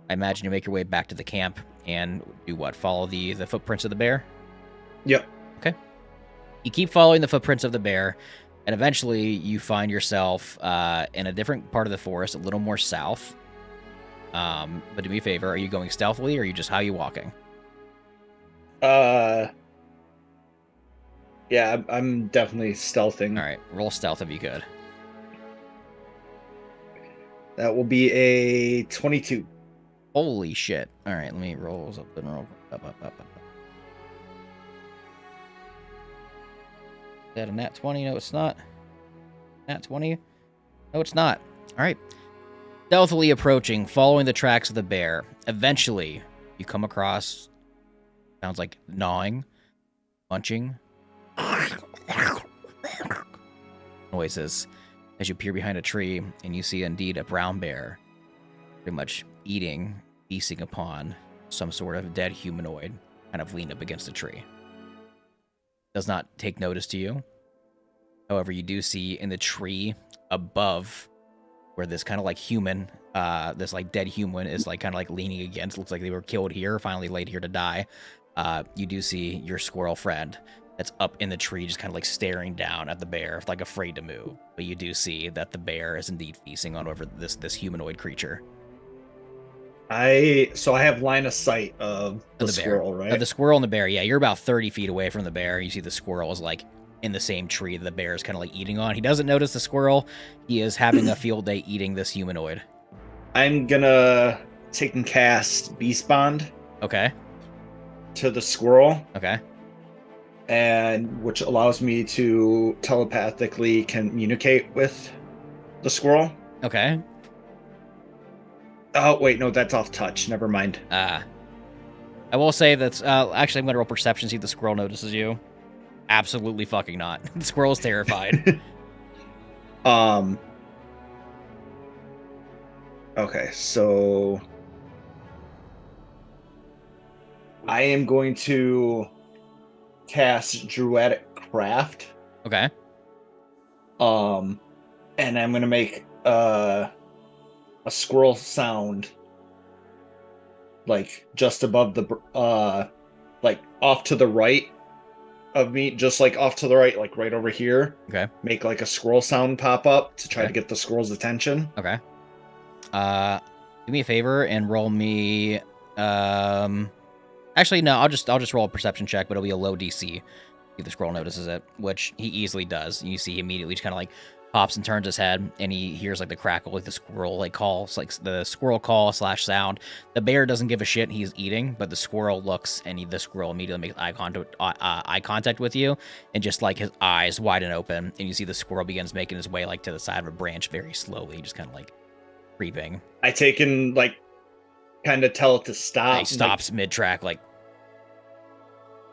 I imagine you make your way back to the camp and do what? Follow the footprints of the bear? Yep. Okay. You keep following the footprints of the bear, and eventually you find yourself in a different part of the forest, a little more south. But do me a favor, are you going stealthily, or are you just how are you walking? Yeah, I'm definitely stealthing. All right, roll stealth if you could. That will be a 22. Holy shit. All right, let me roll something real quick. Up. Is that a nat 20? No, it's not. Nat 20? No, it's not. All right. Stealthily approaching, following the tracks of the bear. Eventually, you come across, sounds like gnawing, munching noises as you peer behind a tree and you see indeed a brown bear pretty much eating, feasting upon some sort of dead humanoid kind of leaned up against a tree. Does not take notice to you. However, you do see in the tree above where this kind of like human, this like dead human is like kind of like leaning against, looks like they were killed here, finally laid here to die. You do see your squirrel friend that's up in the tree, just kind of like staring down at the bear, like afraid to move. But you do see that the bear is indeed feasting on over this humanoid creature. I have line of sight of the squirrel, right? Of the squirrel and the bear, yeah. You're about 30 feet away from the bear. You see the squirrel is like in the same tree that the bear is kind of like eating on. He doesn't notice the squirrel. He is having a field day eating this humanoid. I'm gonna take and cast Beast Bond. Okay. To the squirrel. Okay. And which allows me to telepathically communicate with the squirrel. Okay. Oh, wait, no, that's off touch. Never mind. I will say that's, actually, I'm going to roll perception, see if the squirrel notices you. Absolutely fucking not. The squirrel's terrified. Okay, so I am going to cast Druidic Craft. Okay. And I'm going to make a squirrel sound like just above the like off to the right of me, just like off to the right, like right over here. Okay. Make like a squirrel sound pop up to try to get the squirrel's attention. Okay. Do me a favor and roll me actually no, I'll just roll a perception check, but it'll be a low DC if the squirrel notices it, which he easily does. You see he immediately just kind of like pops and turns his head, and he hears like the crackle, like the squirrel like calls, like the squirrel call / sound. The bear doesn't give a shit, he's eating, but the squirrel looks, and the squirrel immediately makes eye contact with you, and just like his eyes widen open, and you see the squirrel begins making his way like to the side of a branch very slowly, just kind of like creeping. I take and like kind of tell it to stop. And he stops mid track, like,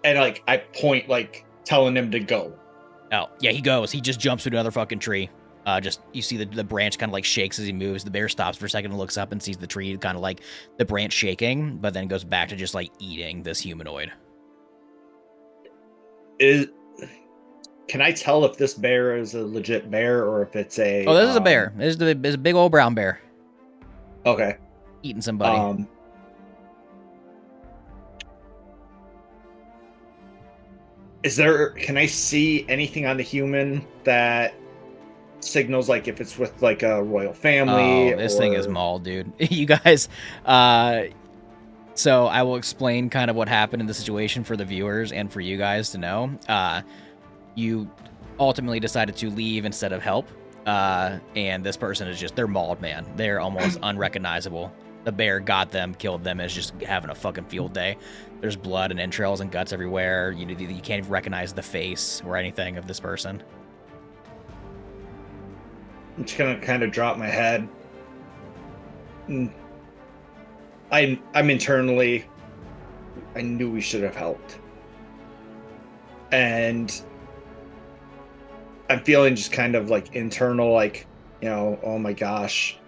and like I point, like telling him to go. Oh, yeah, he goes. He just jumps through another fucking tree. Just, you see the branch kind of like shakes as he moves. The bear stops for a second and looks up and sees the tree, kind of like the branch shaking, but then goes back to just like eating this humanoid. Can I tell if this bear is a legit bear or if it's a... Oh, this is a bear. This is a big old brown bear. Okay. Eating somebody. Can I see anything on the human that signals like if it's with like a royal family? Oh, this thing is mauled, dude. You guys, so I will explain kind of what happened in the situation for the viewers and for you guys to know. You ultimately decided to leave instead of help. And this person is just, they're mauled, man. They're almost unrecognizable. The bear got them, killed them, and is just having a fucking field day. There's blood and entrails and guts everywhere. You can't even recognize the face or anything of this person. I'm just gonna kind of drop my head. I'm internally, I knew we should have helped. And I'm feeling just kind of like internal, like, you know, oh my gosh,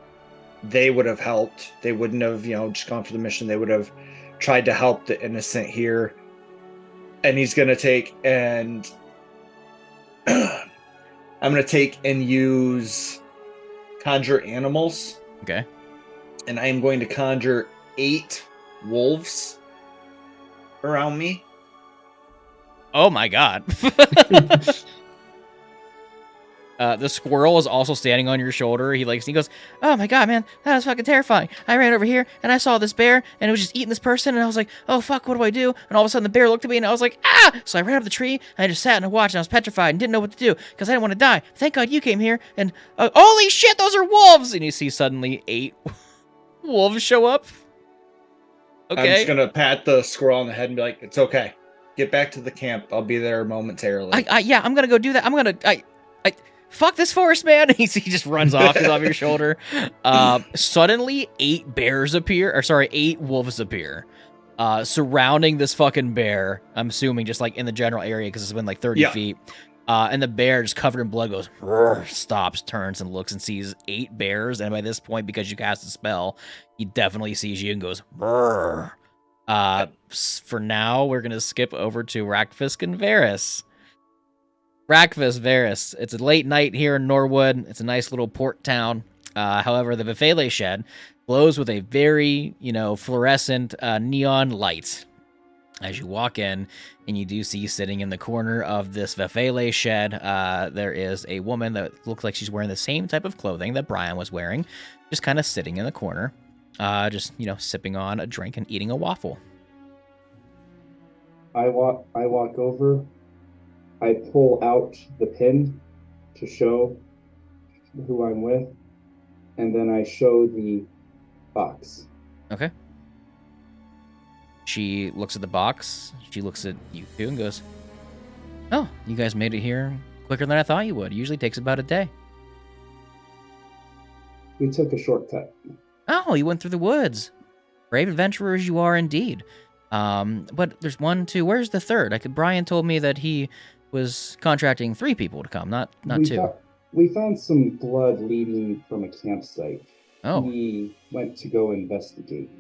they would have helped. They wouldn't have, you know, just gone for the mission. They would have tried to help the innocent here. And he's going to take and I'm going to take and use conjure animals. Okay. And I am going to conjure 8 wolves around me. Oh my god. The squirrel is also standing on your shoulder. He goes, oh my god, man, that was fucking terrifying. I ran over here and I saw this bear and it was just eating this person and I was like, oh fuck, what do I do? And all of a sudden the bear looked at me and I was like, ah! So I ran up the tree and I just sat and watched and I was petrified and didn't know what to do because I didn't want to die. Thank God you came here and holy shit, those are wolves! And you see suddenly 8 wolves show up. I'm just gonna pat the squirrel on the head and be like, "It's okay. Get back to the camp. I'll be there momentarily." Yeah, I'm gonna go do that. Fuck this forest, man. He just runs off. He's off your shoulder. Suddenly, 8 wolves appear, surrounding this fucking bear. I'm assuming just like in the general area because it's been like 30 feet. And the bear, just covered in blood, goes, stops, turns, and looks and sees 8 bears. And by this point, because you cast a spell, he definitely sees you and goes, brr. For now, we're gonna skip over to Rakfisk and Varys. Rakfisk, Varys. It's a late night here in Norwood. It's a nice little port town. However, the Vefele shed glows with a very, fluorescent neon light. As you walk in, and you do see sitting in the corner of this Vefele shed, there is a woman that looks like she's wearing the same type of clothing that Brian was wearing, just kind of sitting in the corner, sipping on a drink and eating a waffle. I walk over. I pull out the pin to show who I'm with, and then I show the box. Okay. She looks at the box. She looks at you two and goes, "Oh, you guys made it here quicker than I thought you would. It usually takes about a day." We took a shortcut. Oh, you went through the woods. Brave adventurers you are indeed. But there's 1, 2. Where's the third? Brian told me that he was contracting 3 people to come, not 2. We found some blood leading from a campsite. Oh. We went to go investigate.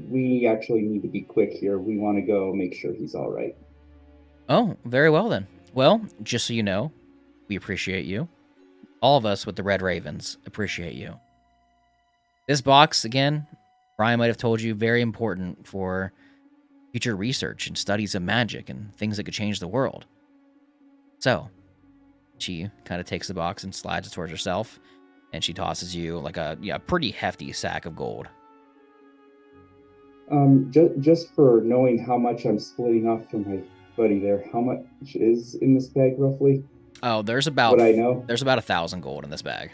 We actually need to be quick here. We want to go make sure he's all right. Oh, very well then. Well, just so you know, we appreciate you. All of us with the Red Ravens appreciate you. This box, again, Brian might have told you, very important for future research and studies of magic and things that could change the world. So, she kind of takes the box and slides it towards herself, and she tosses you like a pretty hefty sack of gold. Just for knowing how much I'm splitting off from my buddy there, how much is in this bag roughly? Oh, there's about what I know. There's about 1,000 gold in this bag.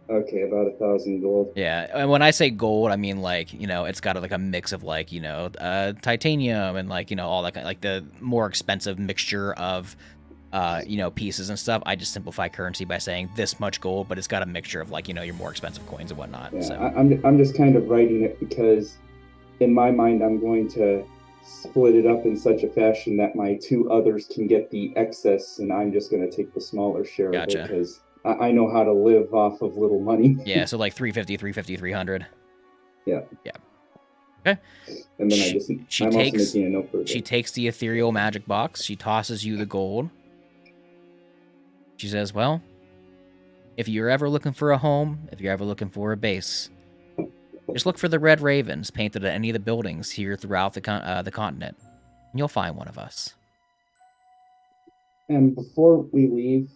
Okay, about 1,000 gold. Yeah, and when I say gold, I mean it's got like a mix of titanium and all that kind, like the more expensive mixture of pieces and stuff. I just simplify currency by saying this much gold, but it's got a mixture of your more expensive coins and whatnot. Yeah, so I'm just kind of writing it because in my mind I'm going to split it up in such a fashion that my 2 others can get the excess, and I'm just going to take the smaller share of it because I know how to live off of little money. Yeah, so like 350, 300. Yeah. Okay. And then I'm also making a note for it. She takes the ethereal magic box. She tosses you the gold. She says, "Well, if you're ever looking for a home, if you're ever looking for a base, just look for the Red Ravens painted at any of the buildings here throughout the continent, and you'll find one of us." And before we leave,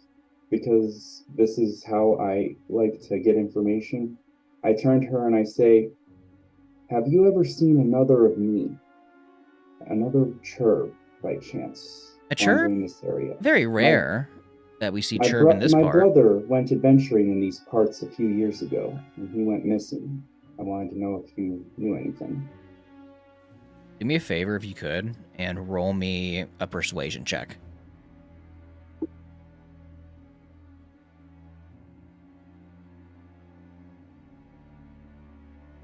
because this is how I like to get information, I turn to her and I say, "Have you ever seen another of me? Another churb, by chance?" A churb? In this area. Very rare that we see churb in this part. My brother went adventuring in these parts a few years ago, and he went missing. I wanted to know if you knew anything. Do me a favor if you could, and roll me a persuasion check.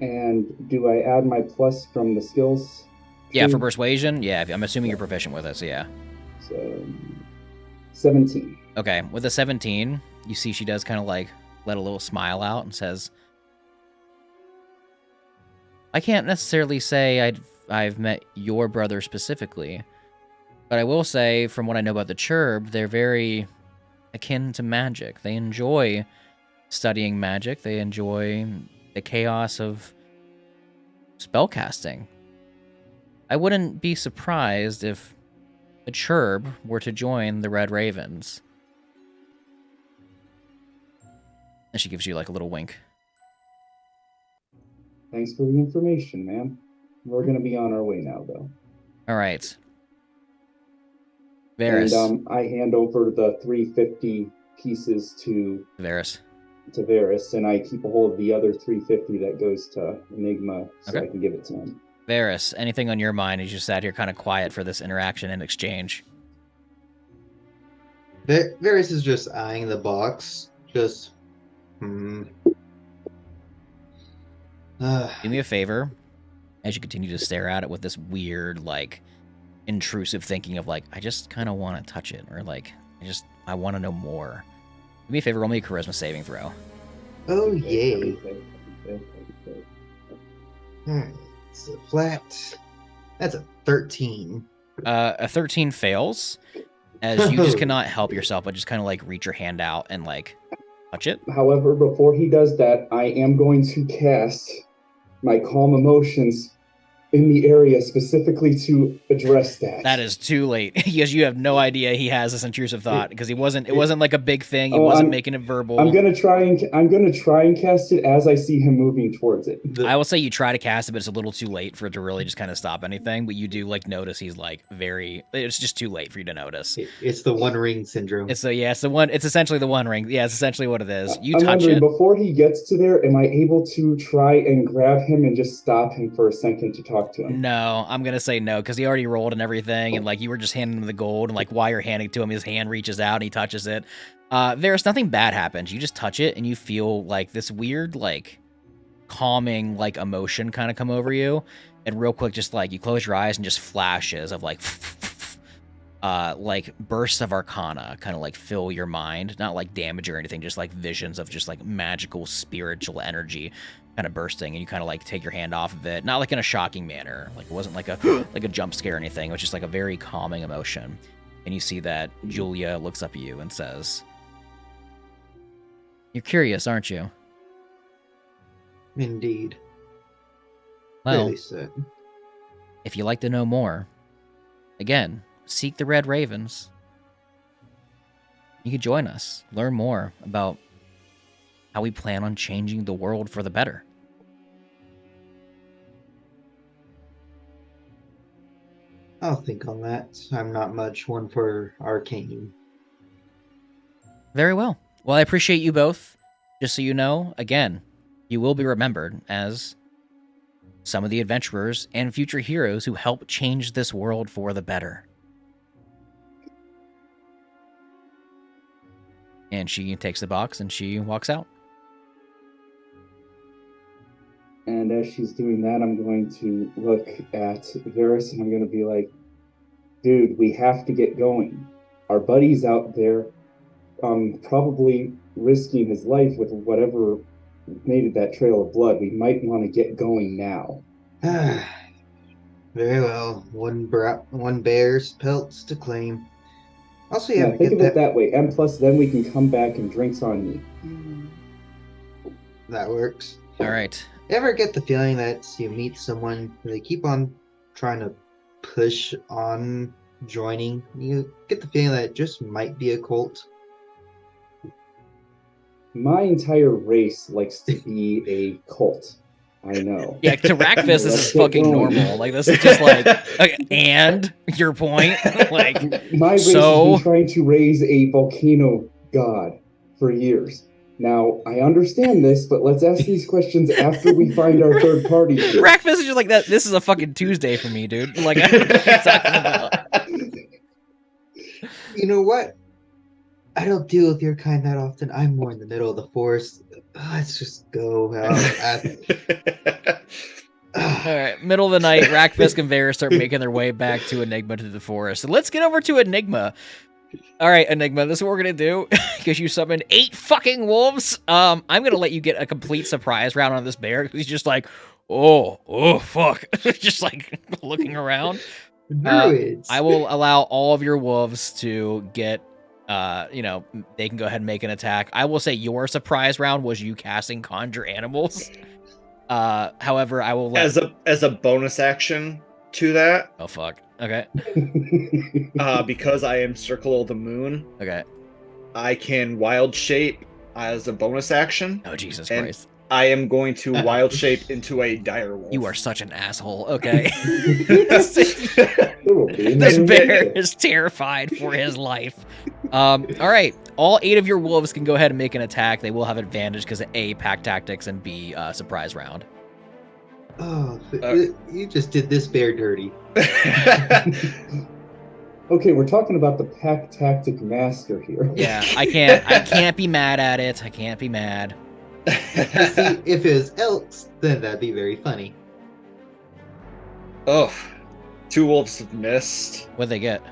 And do I add my plus from the skills? Yeah, for persuasion? Yeah, I'm assuming you're proficient with it, so yeah. So, 17. Okay, with a 17, you see she does kind of let a little smile out and says, "I can't necessarily say I've met your brother specifically, but I will say from what I know about the Churb, they're very akin to magic. They enjoy studying magic. They enjoy the chaos of spellcasting. I wouldn't be surprised if the Churb were to join the Red Ravens." And she gives you a little wink. Thanks for the information, ma'am. We're going to be on our way now, though. All right. Varys. And I hand over the 350 pieces to Varys, and I keep a hold of the other 350 that goes to Enigma so I can give it to him. Varys, anything on your mind as you sat here kind of quiet for this interaction and exchange? Varys is just eyeing the box. Just, Do me a favor as you continue to stare at it with this weird, like, intrusive thinking of, like, I just kind of want to touch it, or, like, I want to know more. Do me a favor, roll me a charisma saving throw. Oh, yay. Alright, so flat. That's a 13. A 13 fails, as you just cannot help yourself, but just kind of, like, reach your hand out and, like, touch it. However, before he does that, I am going to cast my calm emotions in the area specifically to address that. That is too late, because you have no idea he has this intrusive thought, because it wasn't like a big thing. He wasn't making it verbal. I'm gonna try and cast it as I see him moving towards it. I will say you try to cast it, but it's a little too late for it to really just kind of stop anything. But you do like notice he's like it's just too late for you to notice. It's the One Ring syndrome. It's essentially the One Ring. Yeah, it's essentially what it is. You I'm touch wondering, it before he gets to there, am I able to try and grab him and just stop him for a second to talk to him? No, I'm gonna say no, because he already rolled and everything, and like you were just handing him the gold, and like while you're handing it to him, his hand reaches out and he touches it. There's nothing bad happens. You just touch it and you feel like this weird, like calming, like emotion kind of come over you, and real quick, just like you close your eyes and just flashes of like bursts of arcana kind of like fill your mind, not like damage or anything, just like visions of just like magical spiritual energy kind of bursting, and you kind of like take your hand off of it, not like in a shocking manner, like it wasn't like a like a jump scare or anything. It was just like a very calming emotion. And you see that Julia looks up at you and says, "You're curious, aren't you?" Indeed. Well, Really said. if you'd like to know more, again, seek the Red Ravens. You could join us, learn more about how we plan on changing the world for the better. I'll think on that. I'm not much one for arcane. Very well. Well, I appreciate you both. Just so you know, again, you will be remembered as some of the adventurers and future heroes who help change this world for the better. And she takes the box and she walks out. And as she's doing that, I'm going to look at Varys and I'm going to be like, dude, we have to get going. Our buddy's out there probably risking his life with whatever made it that trail of blood. We might want to get going now. Very well. One bear's pelts to claim. Also, Yeah, think of it that way. And plus, then we can come back and drinks on me. That works. All right. Ever get the feeling that you meet someone, they keep on trying to push on joining? You get the feeling that it just might be a cult. My entire race likes to be a cult. I know. Yeah, to Rackfist, this is fucking normal. Like, this is just like, okay, and your point? Like, my race has been trying to raise a volcano god for years. Now, I understand this, but let's ask these questions after we find our third party. Rackfist is just like that. This is a fucking Tuesday for me, dude. Like, I don't know what you're talking about. You know what? I don't deal with your kind that often. I'm more in the middle of the forest. Let's just go. All right, middle of the night, Rackfisk and Varys start making their way back to Enigma to the forest. So let's get over to Enigma. All right, Enigma, this is what we're going to do, because you summoned 8 fucking wolves. I'm going to let you get a complete surprise round on this bear, because he's just like, oh, fuck. Just like looking around. I will allow all of your wolves to get, they can go ahead and make an attack. I will say your surprise round was you casting Conjure Animals. However, I will let... As a bonus action to that. Oh, fuck. Okay. Because I am Circle of the Moon. Okay. I can wild shape as a bonus action. Oh, Jesus Christ. I am going to wild shape into a dire wolf. You are such an asshole. Okay. This bear is terrified for his life. All right. All 8 of your wolves can go ahead and make an attack. They will have advantage because of A, pack tactics, and B, surprise round. Oh, You just did this bear dirty. Okay, we're talking about the pack tactic master here. Yeah, I can't be mad at it. I can't be mad. See, if it was elks, then that'd be very funny. Oh, 2 wolves have missed. What'd they get?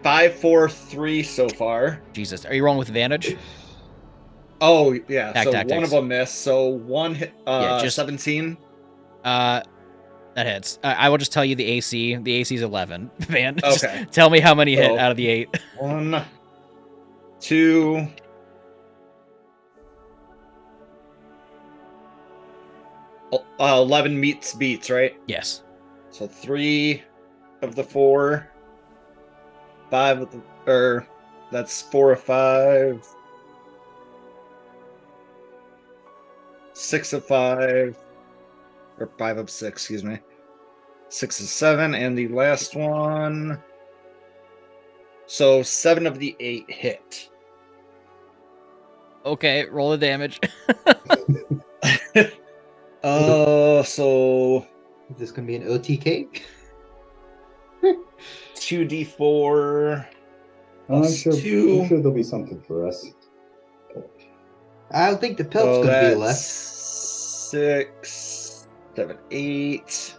5, 4, 3 so far. Jesus, are you rolling with advantage? Oh yeah, Pack so tactics. one of them missed. So one hit. just 17. That hits. I will just tell you the AC. The AC is 11. Man, just Okay. tell me how many hit So- out of the 8. 1, 2. 11 meets beats, right? Yes. So 3 of the 4. 5 of the, that's 4 of 5. 6 of 5. Or 5 of 6, excuse me. 6 of 7, and the last one. So 7 of the 8 hit. Okay, roll the damage. So Is this gonna be an OTK? 2d4. I'm Plus sure, 2. I'm sure there'll be something for us. I don't think the pelt's So gonna be that's left. 6, 7, 8.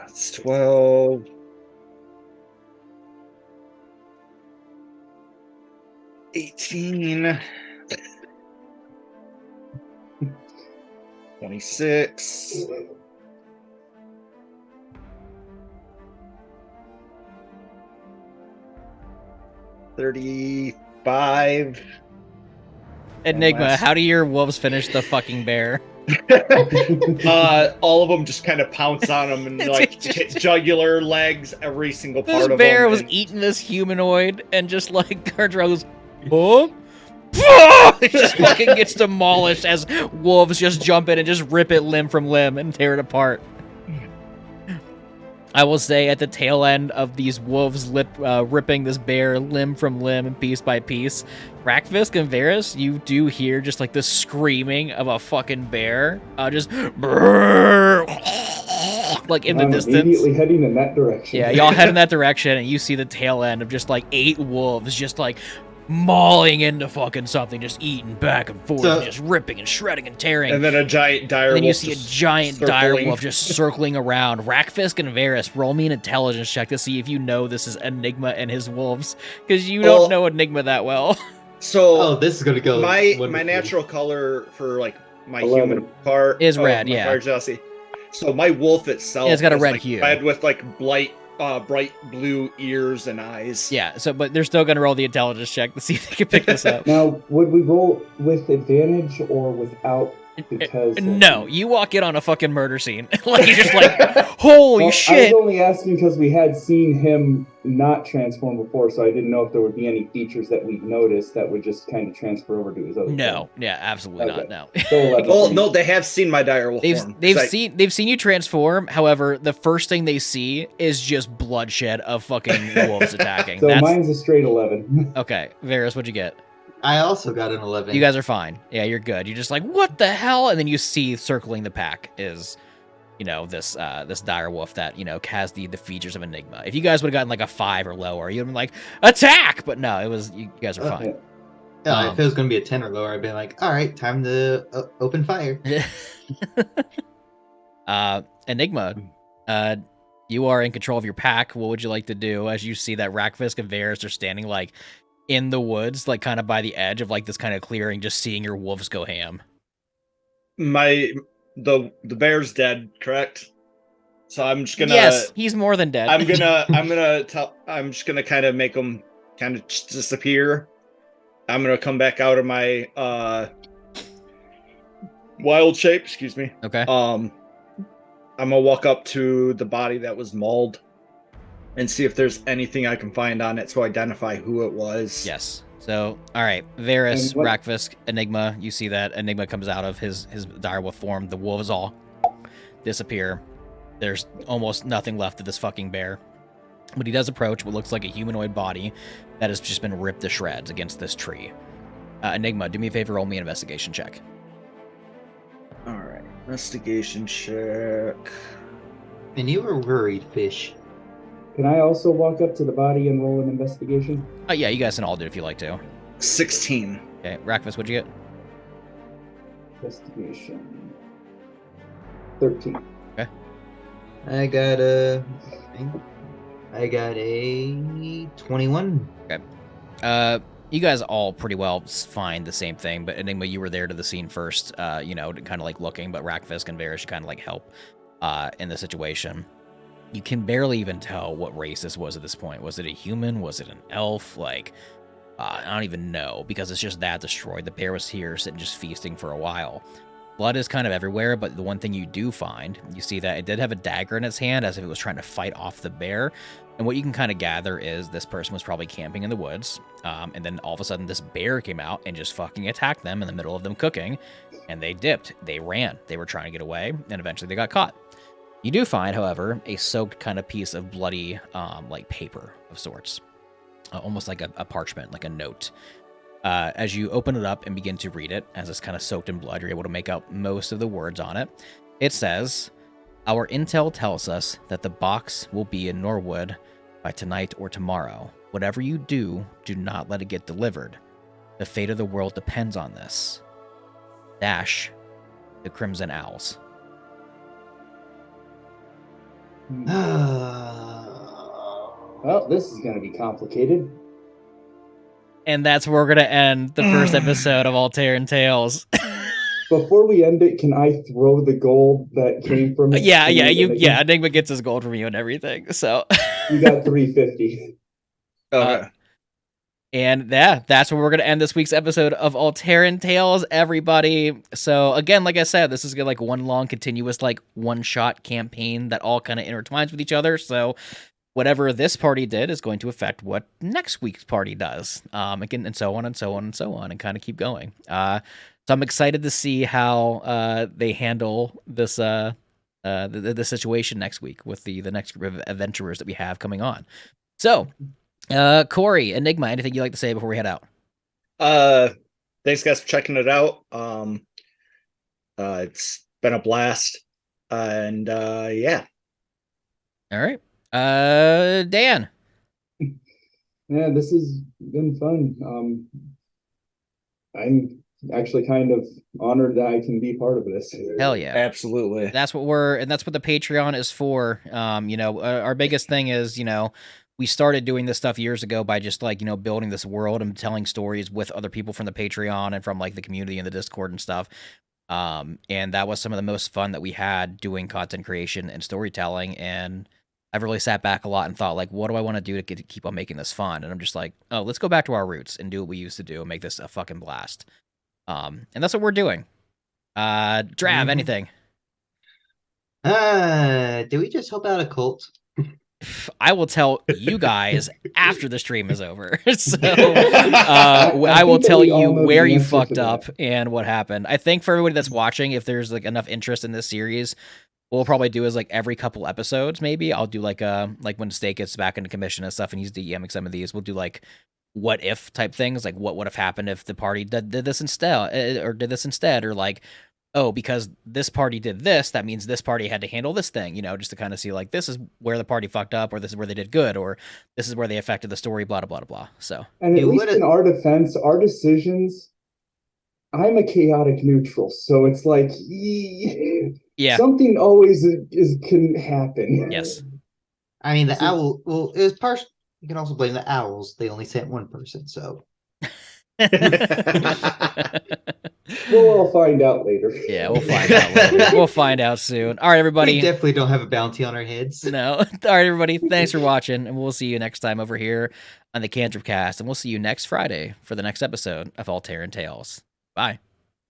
It's 12. 18. 26. 35. Enigma, last- how do your wolves finish the fucking bear? All of them just kind of pounce on him and like hit jugular, legs, every single part This of bear them. was and- eating this humanoid and just like Gardrell goes, oh, it just fucking gets demolished as wolves just jump in and just rip it limb from limb and tear it apart. I will say at the tail end of these wolves ripping this bear limb from limb and piece by piece, Rakfisk and Varys, you do hear just like the screaming of a fucking bear, just like in the I'm distance. immediately heading in that direction. Yeah, y'all head in that direction, and you see the tail end of just like 8 wolves just like mauling into fucking something, just eating back and forth, So- and just ripping and shredding and tearing. And then a giant dire And then you wolf see a just giant circling. direwolf just circling around. Rakfisk and Varys, roll me an intelligence check to see if you know this is Enigma and his wolves, because you don't Well- know Enigma that well. So Oh, this is gonna go. my wonderfully. natural color for like my 11. human part Is red, my yeah. part, Jesse. So my wolf itself Yeah, it's got a is, red like, hue. red with like bright blue ears and eyes. Yeah, so but they're still gonna roll the intelligence check to see if they can pick this up. Now, would we roll with advantage or without? Because No, you walk in on a fucking murder scene. Like, you're just like, holy Well, shit. I was only asking because we had seen him not transform before, so I didn't know if there would be any features that we'd noticed that would just kind of transfer over to his other. No, yeah, absolutely Okay. not. No. form. So 11. Well, no, they have seen my dire wolf They've form. they've 'cause I- seen you transform. However, the first thing they see is just bloodshed of fucking wolves attacking. So That's mine's a straight 11. okay. Varys, what'd you get? I also got an 11. You guys are fine. Yeah, you're good. You're just like, what the hell? And then you see circling the pack is, this this dire wolf that has the features of Enigma. If you guys would have gotten like a 5 or lower, you'd have been like, attack. But no, it was you guys are fine. Yeah, if it was gonna be a 10 or lower, I'd be like, all right, time to open fire. Enigma, you are in control of your pack. What would you like to do as you see that Rakfisk and Varys are standing like in the woods, like kind of by the edge of like this kind of clearing, just seeing your wolves go ham? the bear's dead, correct? So I'm just gonna Yes, he's more than dead. I'm just gonna kind of make them kind of disappear. I'm gonna come back out of my wild shape, excuse me. Okay. I'm gonna walk up to the body that was mauled and see if there's anything I can find on it to identify who it was. Yes. So, all right, Varys, And what- Rakfisk, Enigma. You see that Enigma comes out of his direwolf form. The wolves all disappear. There's almost nothing left of this fucking bear. But he does approach what looks like a humanoid body that has just been ripped to shreds against this tree. Enigma, do me a favor, roll me an investigation check. All right, investigation check. And you were worried, Fish. Can I also walk up to the body and roll an investigation? Yeah, you guys can all do it if you like to. 16. Okay, Rakvis, what'd you get? Investigation. 13. I got a 21. You guys all pretty well find the same thing, but Enigma, you were there to the scene first, kind of like looking, but Rakvis and Varys kind of like help in the situation. You can barely even tell what race this was at this point. Was it a human? Was it an elf? Like, I don't even know, because it's just that destroyed. The bear was here sitting just feasting for a while. Blood is kind of everywhere, but the one thing you do find, you see that it did have a dagger in its hand as if it was trying to fight off the bear. And what you can kind of gather is this person was probably camping in the woods, and then all of a sudden this bear came out and just fucking attacked them in the middle of them cooking, and they dipped. They ran. They were trying to get away, and eventually they got caught. You do find, however, a soaked kind of piece of bloody, like paper of sorts, almost like a parchment, like a note. As you open it up and begin to read it, as it's kind of soaked in blood, you're able to make out most of the words on it. It says, "Our intel tells us that the box will be in Norwood by tonight or tomorrow. Whatever you do, do not let it get delivered. The fate of the world depends on this. Dash, the Crimson Owls." Well, this is going to be complicated. And that's where we're going to end the first episode of Aal'Teron Tales. Before we end it, can I throw the gold that came from it? Enigma gets his gold from you and everything. So you got 350. Okay. And yeah, that's where we're going to end this week's episode of Aal'Teron Tales, everybody. So again, like I said, this is gonna like one long continuous like one-shot campaign that all kind of intertwines with each other. So whatever this party did is going to affect what next week's party does. Again, and so on and so on and so on, and kind of keep going. So I'm excited to see how they handle this the situation next week with the next group of adventurers that we have coming on. So, Corey, Enigma, anything you'd like to say before we head out? Thanks guys for checking it out. It's been a blast. And yeah. All right. Dan. Yeah, this has been fun. I'm actually kind of honored that I can be part of this. Hell yeah. Absolutely. That's what that's what the Patreon is for. Our biggest thing is, we started doing this stuff years ago by just like, building this world and telling stories with other people from the Patreon and from like the community and the Discord and stuff. And that was some of the most fun that we had doing content creation and storytelling. And I've really sat back a lot and thought, like, what do I want to do to keep on making this fun? And I'm just like, oh, let's go back to our roots and do what we used to do and make this a fucking blast. And that's what we're doing. Drav, anything? Do we just help out a cult? I will tell you guys after the stream is over. So I will tell you where you fucked up and what happened. I think for everybody that's watching, if there's like enough interest in this series, what we'll probably do is like every couple episodes, maybe I'll do like when Steak gets back into commission and stuff and he's DMing some of these, we'll do like what if type things, like what would have happened if the party did this instead, or like, oh, because this party did this, that means this party had to handle this thing, just to kind of see like this is where the party fucked up, or this is where they did good, or this is where they affected the story, blah, blah, blah, blah. So, and at least in our defense, our decisions, I'm a chaotic neutral, so it's like, yeah, something always can happen. Yes. I mean, the owl, well, it was partial. You can also blame the owls. They only sent one person, so. We'll all find out later. Yeah, we'll find out later. We'll find out soon. All right, everybody. We definitely don't have a bounty on our heads. No. All right, everybody. Thanks for watching, and we'll see you next time over here on the Cantrip Cast, and we'll see you next Friday for the next episode of Aal'Teron Tales. Bye.